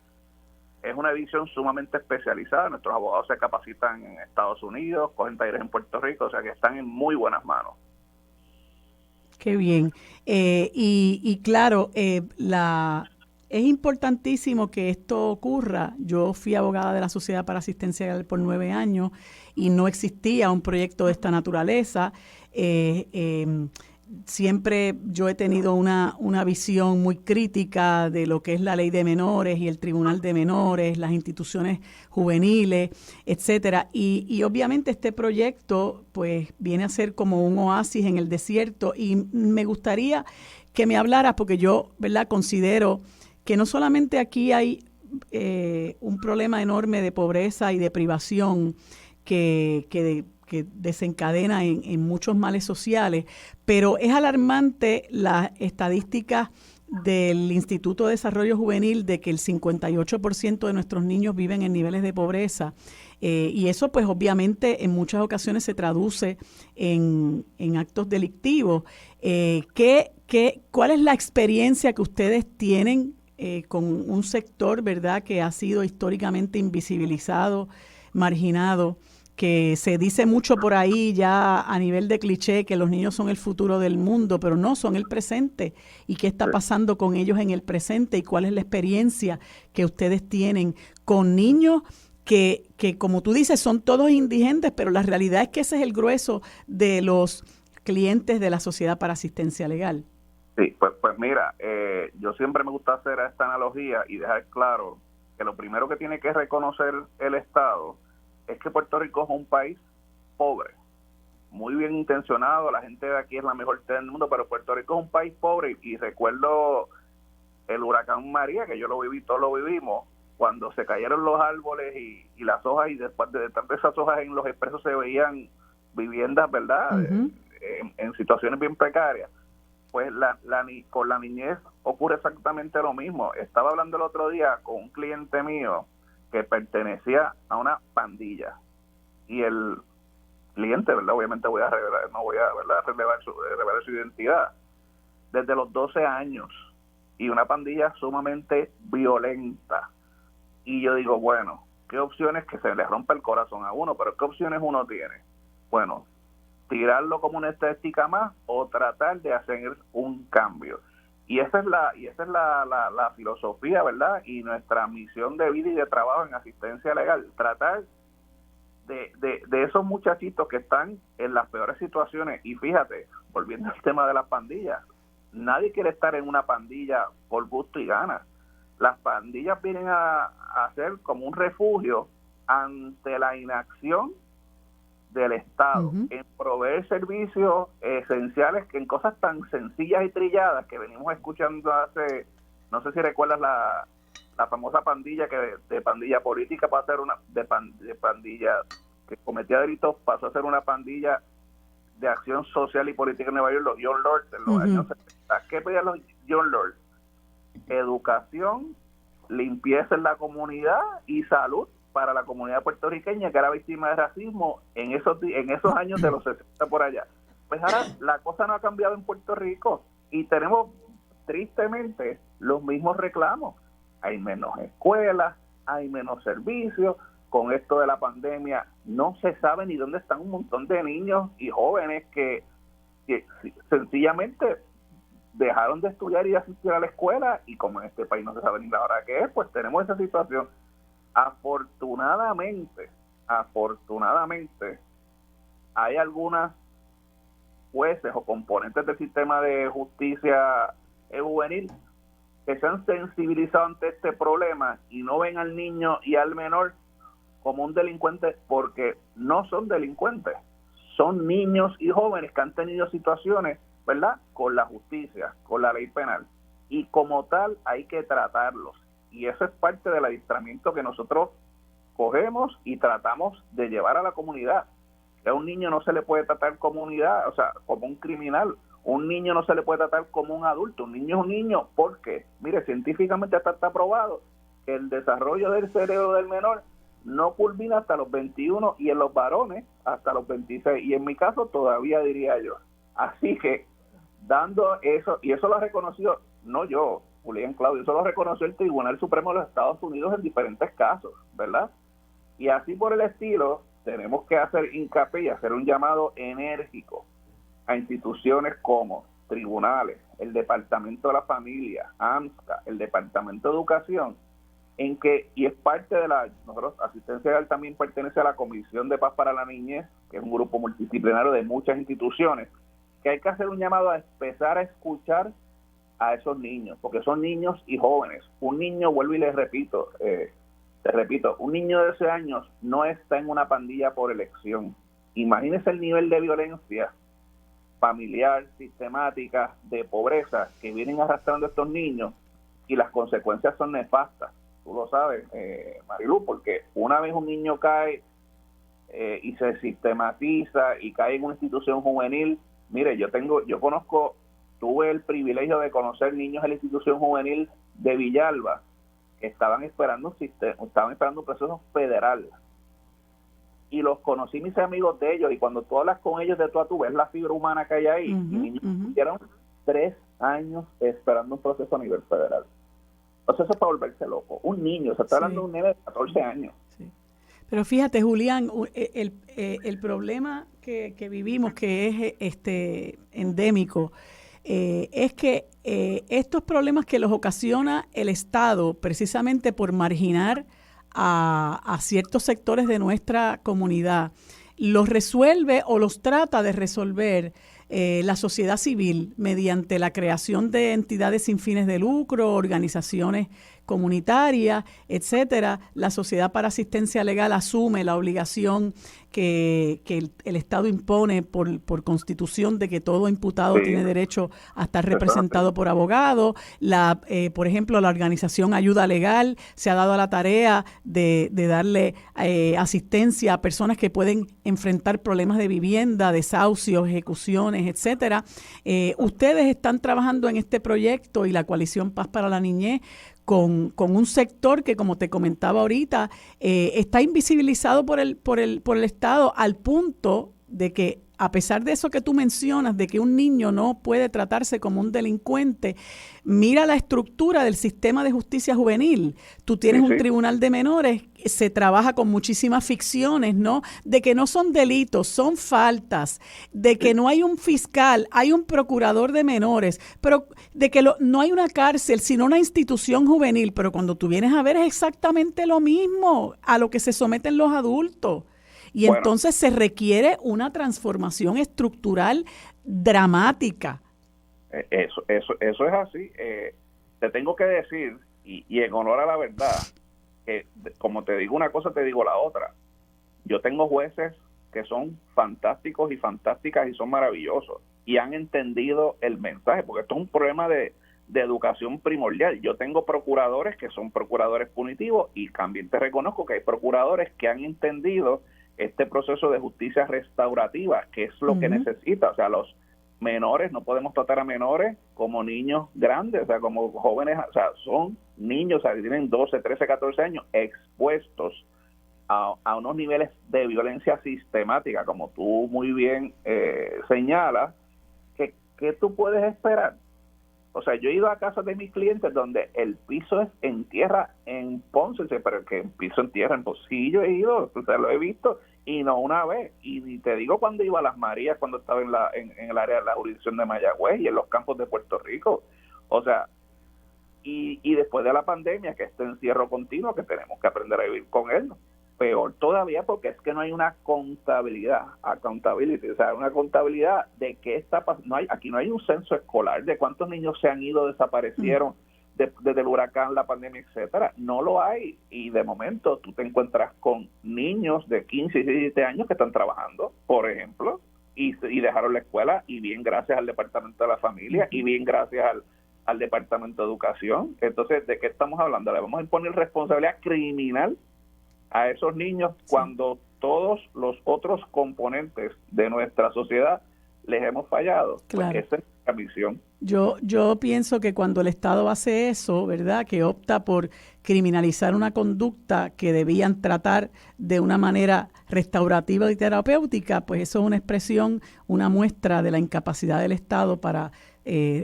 S6: visión sumamente especializada. Nuestros abogados se capacitan en Estados Unidos, cogen talleres en Puerto Rico, o sea que están en muy buenas manos.
S3: Qué bien. Y claro, es importantísimo que esto ocurra. Yo fui abogada de la Sociedad para Asistencia Legal por 9 años y no existía un proyecto de esta naturaleza. Siempre yo he tenido una visión muy crítica de lo que es la ley de menores y el tribunal de menores, las instituciones juveniles, etcétera. Y obviamente este proyecto pues viene a ser como un oasis en el desierto, y me gustaría que me hablaras, porque yo, ¿verdad?, considero que no solamente aquí hay un problema enorme de pobreza y de privación que desencadena en muchos males sociales, pero es alarmante la estadística del Instituto de Desarrollo Juvenil de que el 58% de nuestros niños viven en niveles de pobreza, y eso pues obviamente en muchas ocasiones se traduce en actos delictivos. ¿Cuál es la experiencia que ustedes tienen con un sector, verdad, que ha sido históricamente invisibilizado, marginado, que se dice mucho por ahí ya a nivel de cliché que los niños son el futuro del mundo, pero no, son el presente? ¿Y qué está pasando con ellos en el presente? ¿Y cuál es la experiencia que ustedes tienen con niños que como tú dices, son todos indigentes, pero la realidad es que ese es el grueso de los clientes de la Sociedad para Asistencia Legal?
S6: Sí, pues mira, yo siempre me gusta hacer esta analogía y dejar claro que lo primero que tiene que reconocer el Estado es que Puerto Rico es un país pobre, muy bien intencionado, la gente de aquí es la mejor del mundo, pero Puerto Rico es un país pobre, y recuerdo el huracán María, que yo lo viví, todos lo vivimos, cuando se cayeron los árboles y las hojas, y después de tantas esas hojas en los expresos se veían viviendas, ¿verdad?, en situaciones bien precarias. Pues con la niñez ocurre exactamente lo mismo. Estaba hablando el otro día con un cliente mío que pertenecía a una pandilla, y el cliente, ¿verdad?, obviamente no voy a ¿verdad?, revelar su identidad, desde los 12 años, y una pandilla sumamente violenta. Y yo digo, bueno, ¿qué opciones? Que se le rompe el corazón a uno, pero ¿qué opciones uno tiene? Bueno, tirarlo como una estadística más o tratar de hacer un cambio. Y esa es la filosofía, ¿verdad?, y nuestra misión de vida y de trabajo en asistencia legal, tratar de esos muchachitos que están en las peores situaciones. Y fíjate, volviendo al tema de las pandillas, nadie quiere estar en una pandilla por gusto y ganas. Las pandillas vienen a ser como un refugio ante la inacción del Estado en proveer servicios esenciales, que en cosas tan sencillas y trilladas que venimos escuchando hace, no sé si recuerdas la famosa pandilla de pandilla política pasó a ser una de pandilla que cometía delitos, pasó a ser una pandilla de acción social y política en Nueva York, los Young Lords en los años 70. ¿Qué pedían los Young Lords? Educación, limpieza en la comunidad y salud para la comunidad puertorriqueña, que era víctima de racismo en esos años de los 60 por allá. Pues ahora la cosa no ha cambiado en Puerto Rico y tenemos tristemente los mismos reclamos. Hay menos escuelas, hay menos servicios. Con esto de la pandemia no se sabe ni dónde están un montón de niños y jóvenes que sencillamente dejaron de estudiar y de asistir a la escuela, y como en este país no se sabe ni la hora que es, pues tenemos esa situación. Afortunadamente, hay algunas jueces o componentes del sistema de justicia juvenil que se han sensibilizado ante este problema y no ven al niño y al menor como un delincuente, porque no son delincuentes, son niños y jóvenes que han tenido situaciones, ¿verdad?, con la justicia, con la ley penal, y como tal hay que tratarlos. Y eso es parte del adiestramiento que nosotros cogemos y tratamos de llevar a la comunidad. A un niño no se le puede tratar como como un criminal. Un niño no se le puede tratar como un adulto. Un niño es un niño porque, mire, científicamente está probado que el desarrollo del cerebro del menor no culmina hasta los 21 y en los varones hasta los 26. Y en mi caso todavía, diría yo. Así que, dando eso, y eso lo ha reconocido, no yo, Julián Claudio, eso lo reconoció el Tribunal Supremo de los Estados Unidos en diferentes casos, ¿verdad? Y así por el estilo, tenemos que hacer hincapié y hacer un llamado enérgico a instituciones como tribunales, el Departamento de la Familia, AMSCA, el Departamento de Educación, en que, y es parte de nosotros, Asistencia Legal también pertenece a la Comisión de Paz para la Niñez, que es un grupo multidisciplinario de muchas instituciones, que hay que hacer un llamado a empezar a escuchar a esos niños, porque son niños y jóvenes. Un niño, vuelvo y te repito, un niño de 12 años no está en una pandilla por elección. Imagínese el nivel de violencia familiar, sistemática, de pobreza que vienen arrastrando estos niños, y las consecuencias son nefastas. Tú lo sabes, Marilu, porque una vez un niño cae y se sistematiza y cae en una institución juvenil, mire, tuve el privilegio de conocer niños en la institución juvenil de Villalba que estaban esperando un proceso federal, y los conocí, mis amigos de ellos, y cuando tú hablas con ellos de tú ves la fibra humana que hay ahí, y niños tuvieron 3 años esperando un proceso a nivel federal. Entonces eso es para volverse loco. Un niño, se está hablando de un niño de 14 años. Sí.
S3: Pero fíjate, Julián, el problema que vivimos, que es endémico, es que estos problemas que los ocasiona el Estado, precisamente por marginar a ciertos sectores de nuestra comunidad, los resuelve o los trata de resolver la sociedad civil mediante la creación de entidades sin fines de lucro, organizaciones comunitarias, etcétera. La Sociedad para Asistencia Legal asume la obligación que el Estado impone por Constitución de que todo imputado tiene derecho a estar representado por abogado. Por ejemplo, la organización Ayuda Legal se ha dado a la tarea de darle asistencia a personas que pueden enfrentar problemas de vivienda, desahucios, ejecuciones, etcétera. Ustedes están trabajando en este proyecto, y la Coalición Paz para la Niñez, con un sector que, como te comentaba ahorita, está invisibilizado por el Estado, al punto de que, a pesar de eso que tú mencionas, de que un niño no puede tratarse como un delincuente, mira la estructura del sistema de justicia juvenil. Tú tienes un tribunal de menores, se trabaja con muchísimas ficciones, ¿no? De que no son delitos, son faltas, de que no hay un fiscal, hay un procurador de menores, pero de que no hay una cárcel, sino una institución juvenil. Pero cuando tú vienes a ver, es exactamente lo mismo a lo que se someten los adultos. Y entonces se requiere una transformación estructural dramática.
S6: Eso es así. Te tengo que decir, y en honor a la verdad, que como te digo una cosa, te digo la otra. Yo tengo jueces que son fantásticos y fantásticas y son maravillosos, y han entendido el mensaje, porque esto es un problema de educación primordial. Yo tengo procuradores que son procuradores punitivos, y también te reconozco que hay procuradores que han entendido este proceso de justicia restaurativa, que es lo que necesita. O sea, los menores, no podemos tratar a menores como niños grandes, o sea, como jóvenes, o sea, son niños, o sea, que tienen 12, 13, 14 años expuestos a unos niveles de violencia sistemática, como tú muy bien señalas. ¿Qué tú puedes esperar? O sea, yo he ido a casas de mis clientes donde el piso es en tierra en Ponce, pero que el piso en tierra en Ponce. Sí, yo he ido, o sea, lo he visto, y no una vez. Y te digo, cuando iba a Las Marías, cuando estaba en el área de la jurisdicción de Mayagüez y en los campos de Puerto Rico. O sea, y después de la pandemia, que este encierro continuo, que tenemos que aprender a vivir con él, ¿no? Peor todavía, porque es que no hay una accountability, o sea, una contabilidad de qué está pasando. Aquí no hay un censo escolar de cuántos niños se han ido, desaparecieron desde el huracán, la pandemia, etcétera. No lo hay, y de momento tú te encuentras con niños de 15 y 17 años que están trabajando, por ejemplo, y dejaron la escuela, y bien gracias al Departamento de la Familia, y bien gracias al Departamento de Educación. Entonces, ¿de qué estamos hablando? ¿Le vamos a imponer responsabilidad criminal a esos niños cuando todos los otros componentes de nuestra sociedad les hemos fallado?
S3: Claro.
S6: Porque esa es la misión.
S3: Yo pienso que cuando el Estado hace eso, ¿verdad?, que opta por criminalizar una conducta que debían tratar de una manera restaurativa y terapéutica, pues eso es una expresión, una muestra de la incapacidad del Estado para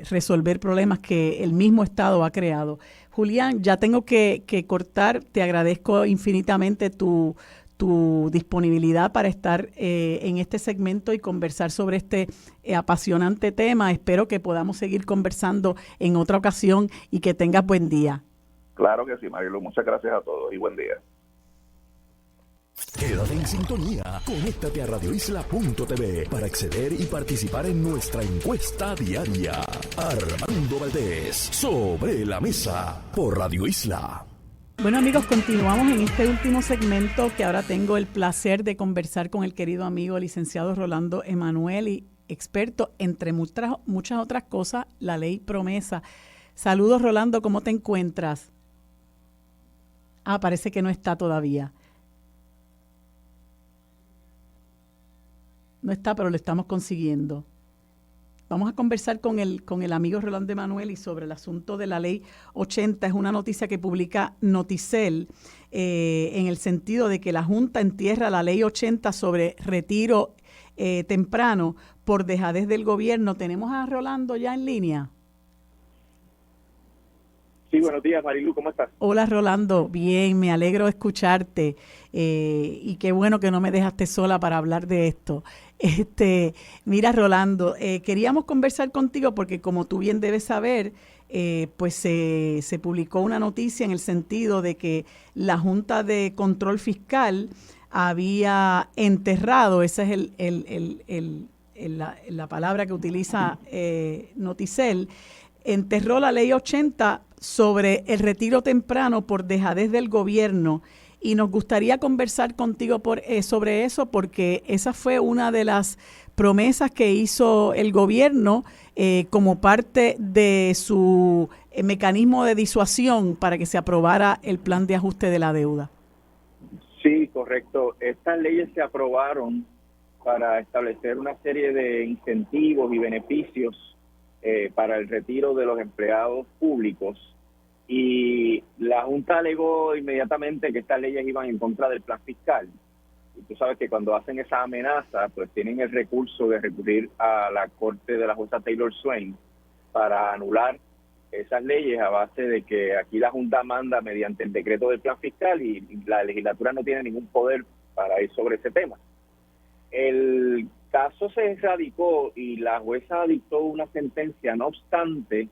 S3: resolver problemas que el mismo Estado ha creado. Julián, ya tengo que cortar. Te agradezco infinitamente tu tu disponibilidad para estar en este segmento y conversar sobre este apasionante tema. Espero que podamos seguir conversando en otra ocasión y que tengas buen día.
S6: Claro que sí, Marilu. Muchas gracias a todos y buen día.
S1: Quédate en sintonía, conéctate a radioisla.tv para acceder y participar en nuestra encuesta diaria. Armando Valdés, sobre la mesa, por Radio Isla.
S3: Bueno, amigos, continuamos en este último segmento, que ahora tengo el placer de conversar con el querido amigo licenciado Rolando Emanueli, experto, entre muchas otras cosas, la ley promesa. Saludos, Rolando, ¿cómo te encuentras? Parece que no está todavía. No está, pero lo estamos consiguiendo. Vamos a conversar con el amigo Rolando Emanueli sobre el asunto de la ley 80. Es una noticia que publica Noticel en el sentido de que la Junta entierra la ley 80 sobre retiro temprano por dejadez del gobierno. ¿Tenemos a Rolando ya en línea?
S7: Sí, buenos días, Marilu, ¿cómo estás?
S3: Hola, Rolando, bien, me alegro de escucharte y qué bueno que no me dejaste sola para hablar de esto. Mira, Rolando, queríamos conversar contigo porque, como tú bien debes saber, pues se publicó una noticia en el sentido de que la Junta de Control Fiscal había enterrado, esa es la palabra que utiliza Noticel, enterró la ley 80 sobre el retiro temprano por dejadez del gobierno, y nos gustaría conversar contigo sobre eso, porque esa fue una de las promesas que hizo el gobierno como parte de su mecanismo de disuasión para que se aprobara el plan de ajuste de la deuda.
S7: Sí, correcto. Estas leyes se aprobaron para establecer una serie de incentivos y beneficios para el retiro de los empleados públicos, y la Junta alegó inmediatamente que estas leyes iban en contra del plan fiscal. Y tú sabes que cuando hacen esa amenaza, pues tienen el recurso de recurrir a la corte de la jueza Taylor Swain para anular esas leyes, a base de que aquí la Junta manda mediante el decreto del plan fiscal y la legislatura no tiene ningún poder para ir sobre ese tema. El caso se radicó y la jueza dictó una sentencia, no obstante,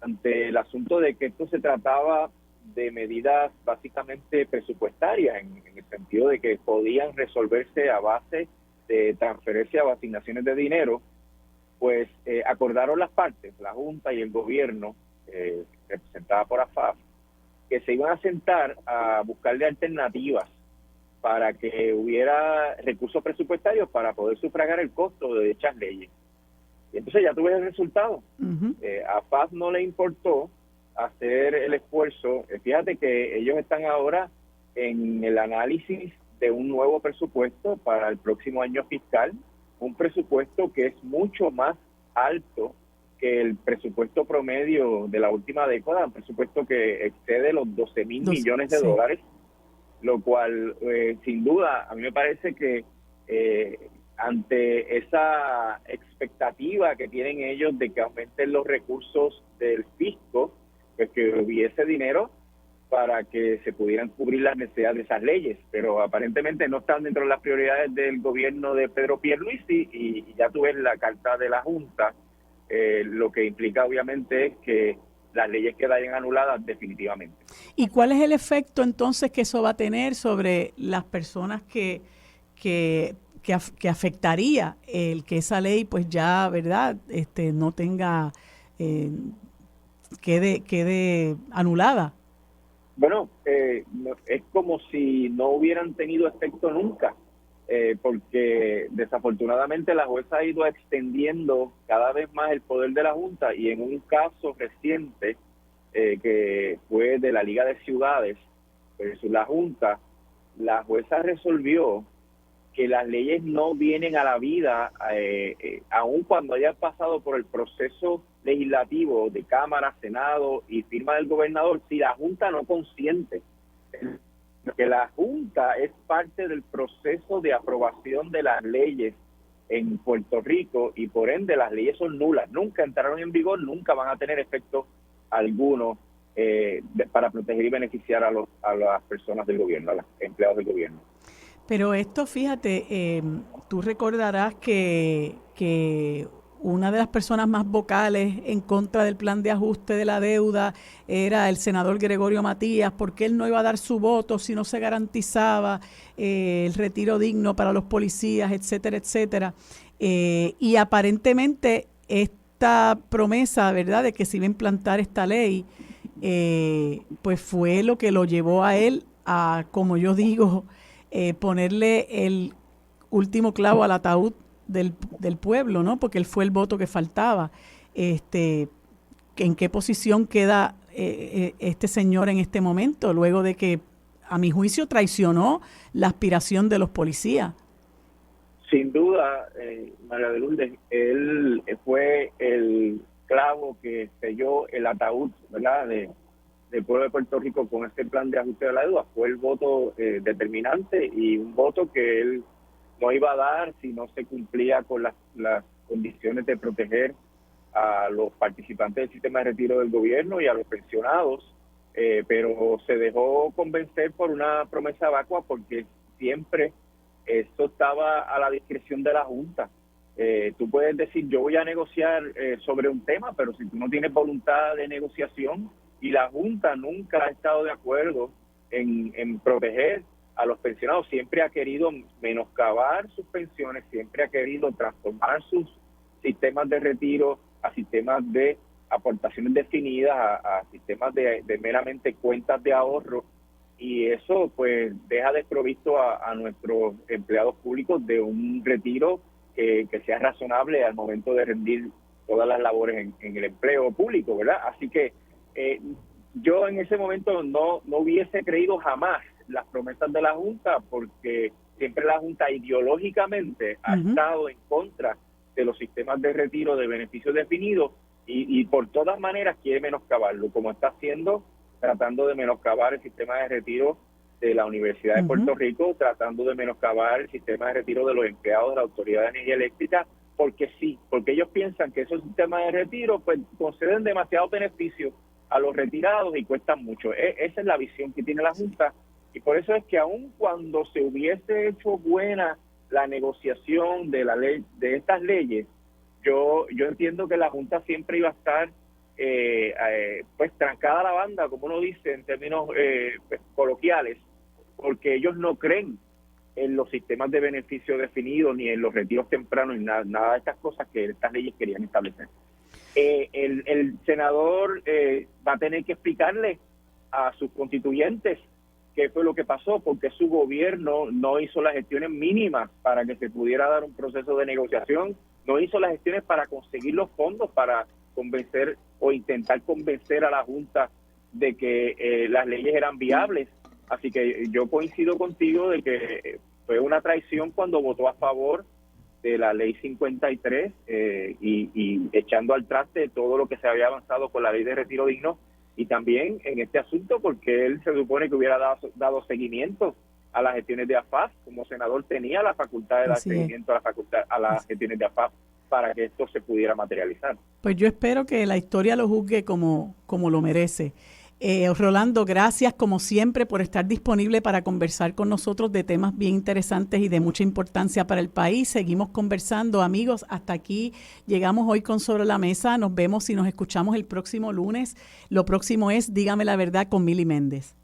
S7: ante el asunto de que esto se trataba de medidas básicamente presupuestarias, en el sentido de que podían resolverse a base de transferencia o asignaciones de dinero, pues acordaron las partes, la Junta y el gobierno, representada por AFAF, que se iban a sentar a buscarle alternativas para que hubiera recursos presupuestarios para poder sufragar el costo de dichas leyes. Y entonces ya tuve el resultado.
S3: Uh-huh.
S7: A AFAF no le importó hacer el esfuerzo. Fíjate que ellos están ahora en el análisis de un nuevo presupuesto para el próximo año fiscal, un presupuesto que es mucho más alto que el presupuesto promedio de la última década, un presupuesto que excede los 12 mil millones de dólares, lo cual sin duda a mí me parece que ante esa expectativa que tienen ellos de que aumenten los recursos del fisco, pues que hubiese dinero para que se pudieran cubrir las necesidades de esas leyes, pero aparentemente no están dentro de las prioridades del gobierno de Pedro Pierluisi, y ya tú ves la carta de la Junta, lo que implica obviamente es que las leyes quedarían anuladas definitivamente.
S3: ¿Y cuál es el efecto entonces que eso va a tener sobre las personas que afectaría el que esa ley pues ya, ¿verdad?, no tenga, quede anulada?
S7: Bueno, es como si no hubieran tenido efecto nunca, porque desafortunadamente la jueza ha ido extendiendo cada vez más el poder de la Junta, y en un caso reciente que fue de la Liga de Ciudades versus la Junta, la jueza resolvió que las leyes no vienen a la vida aun cuando hayan pasado por el proceso legislativo de Cámara, Senado y firma del gobernador, si la Junta no consiente. Que la Junta es parte del proceso de aprobación de las leyes en Puerto Rico, y por ende las leyes son nulas, nunca entraron en vigor, nunca van a tener efecto alguno para proteger y beneficiar a las personas del gobierno, a los empleados del gobierno.
S3: Pero esto, fíjate, tú recordarás que una de las personas más vocales en contra del plan de ajuste de la deuda era el senador Gregorio Matías, porque él no iba a dar su voto si no se garantizaba el retiro digno para los policías, etcétera, etcétera. Y aparentemente esta promesa, ¿verdad?, de que se iba a implantar esta ley, pues fue lo que lo llevó a él a, como yo digo, ponerle el último clavo al ataúd del pueblo, ¿no? Porque él fue el voto que faltaba. ¿En qué posición queda este señor en este momento, luego de que, a mi juicio, traicionó la aspiración de los policías?
S7: Sin duda, María de Lourdes, él fue el clavo que selló el ataúd, ¿verdad?, del pueblo de Puerto Rico con este plan de ajuste de la deuda. Fue el voto determinante, y un voto que él no iba a dar si no se cumplía con las condiciones de proteger a los participantes del sistema de retiro del gobierno y a los pensionados, pero se dejó convencer por una promesa vacua, porque siempre esto estaba a la discreción de la Junta. Tú puedes decir, yo voy a negociar sobre un tema, pero si tú no tienes voluntad de negociación, y la Junta nunca ha estado de acuerdo en proteger a los pensionados, siempre ha querido menoscabar sus pensiones, siempre ha querido transformar sus sistemas de retiro a sistemas de aportaciones definidas, a sistemas de meramente cuentas de ahorro, y eso pues deja desprovisto a nuestros empleados públicos de un retiro que sea razonable al momento de rendir todas las labores en el empleo público, ¿verdad? Así que yo en ese momento no hubiese creído jamás las promesas de la Junta, porque siempre la Junta ideológicamente ha estado en contra de los sistemas de retiro de beneficios definidos, y por todas maneras quiere menoscabarlo, como está haciendo, tratando de menoscabar el sistema de retiro de la Universidad de Puerto Rico, tratando de menoscabar el sistema de retiro de los empleados de la Autoridad de Energía Eléctrica, porque ellos piensan que esos sistemas de retiro pues conceden demasiados beneficios a los retirados y cuestan mucho. Esa es la visión que tiene la Junta, y por eso es que aun cuando se hubiese hecho buena la negociación de la ley, de estas leyes, yo entiendo que la Junta siempre iba a estar pues trancada a la banda, como uno dice en términos coloquiales, porque ellos no creen en los sistemas de beneficio definidos, ni en los retiros tempranos, ni nada de estas cosas que estas leyes querían establecer. El senador va a tener que explicarle a sus constituyentes qué fue lo que pasó, porque su gobierno no hizo las gestiones mínimas para que se pudiera dar un proceso de negociación, no hizo las gestiones para conseguir los fondos para convencer o intentar convencer a la Junta de que las leyes eran viables. Así que yo coincido contigo de que fue una traición cuando votó a favor de la ley 53 y echando al traste todo lo que se había avanzado con la ley de retiro digno, y también en este asunto porque él se supone que hubiera dado seguimiento a las gestiones de AFAP. Como senador tenía la facultad de dar seguimiento a las gestiones de AFAP para que esto se pudiera materializar.
S3: Pues yo espero que la historia lo juzgue como lo merece. Rolando, gracias como siempre por estar disponible para conversar con nosotros de temas bien interesantes y de mucha importancia para el país. Seguimos conversando, amigos. Hasta aquí llegamos hoy con Sobre la Mesa. Nos vemos y nos escuchamos el próximo lunes. Lo próximo es Dígame la Verdad con Mili Méndez.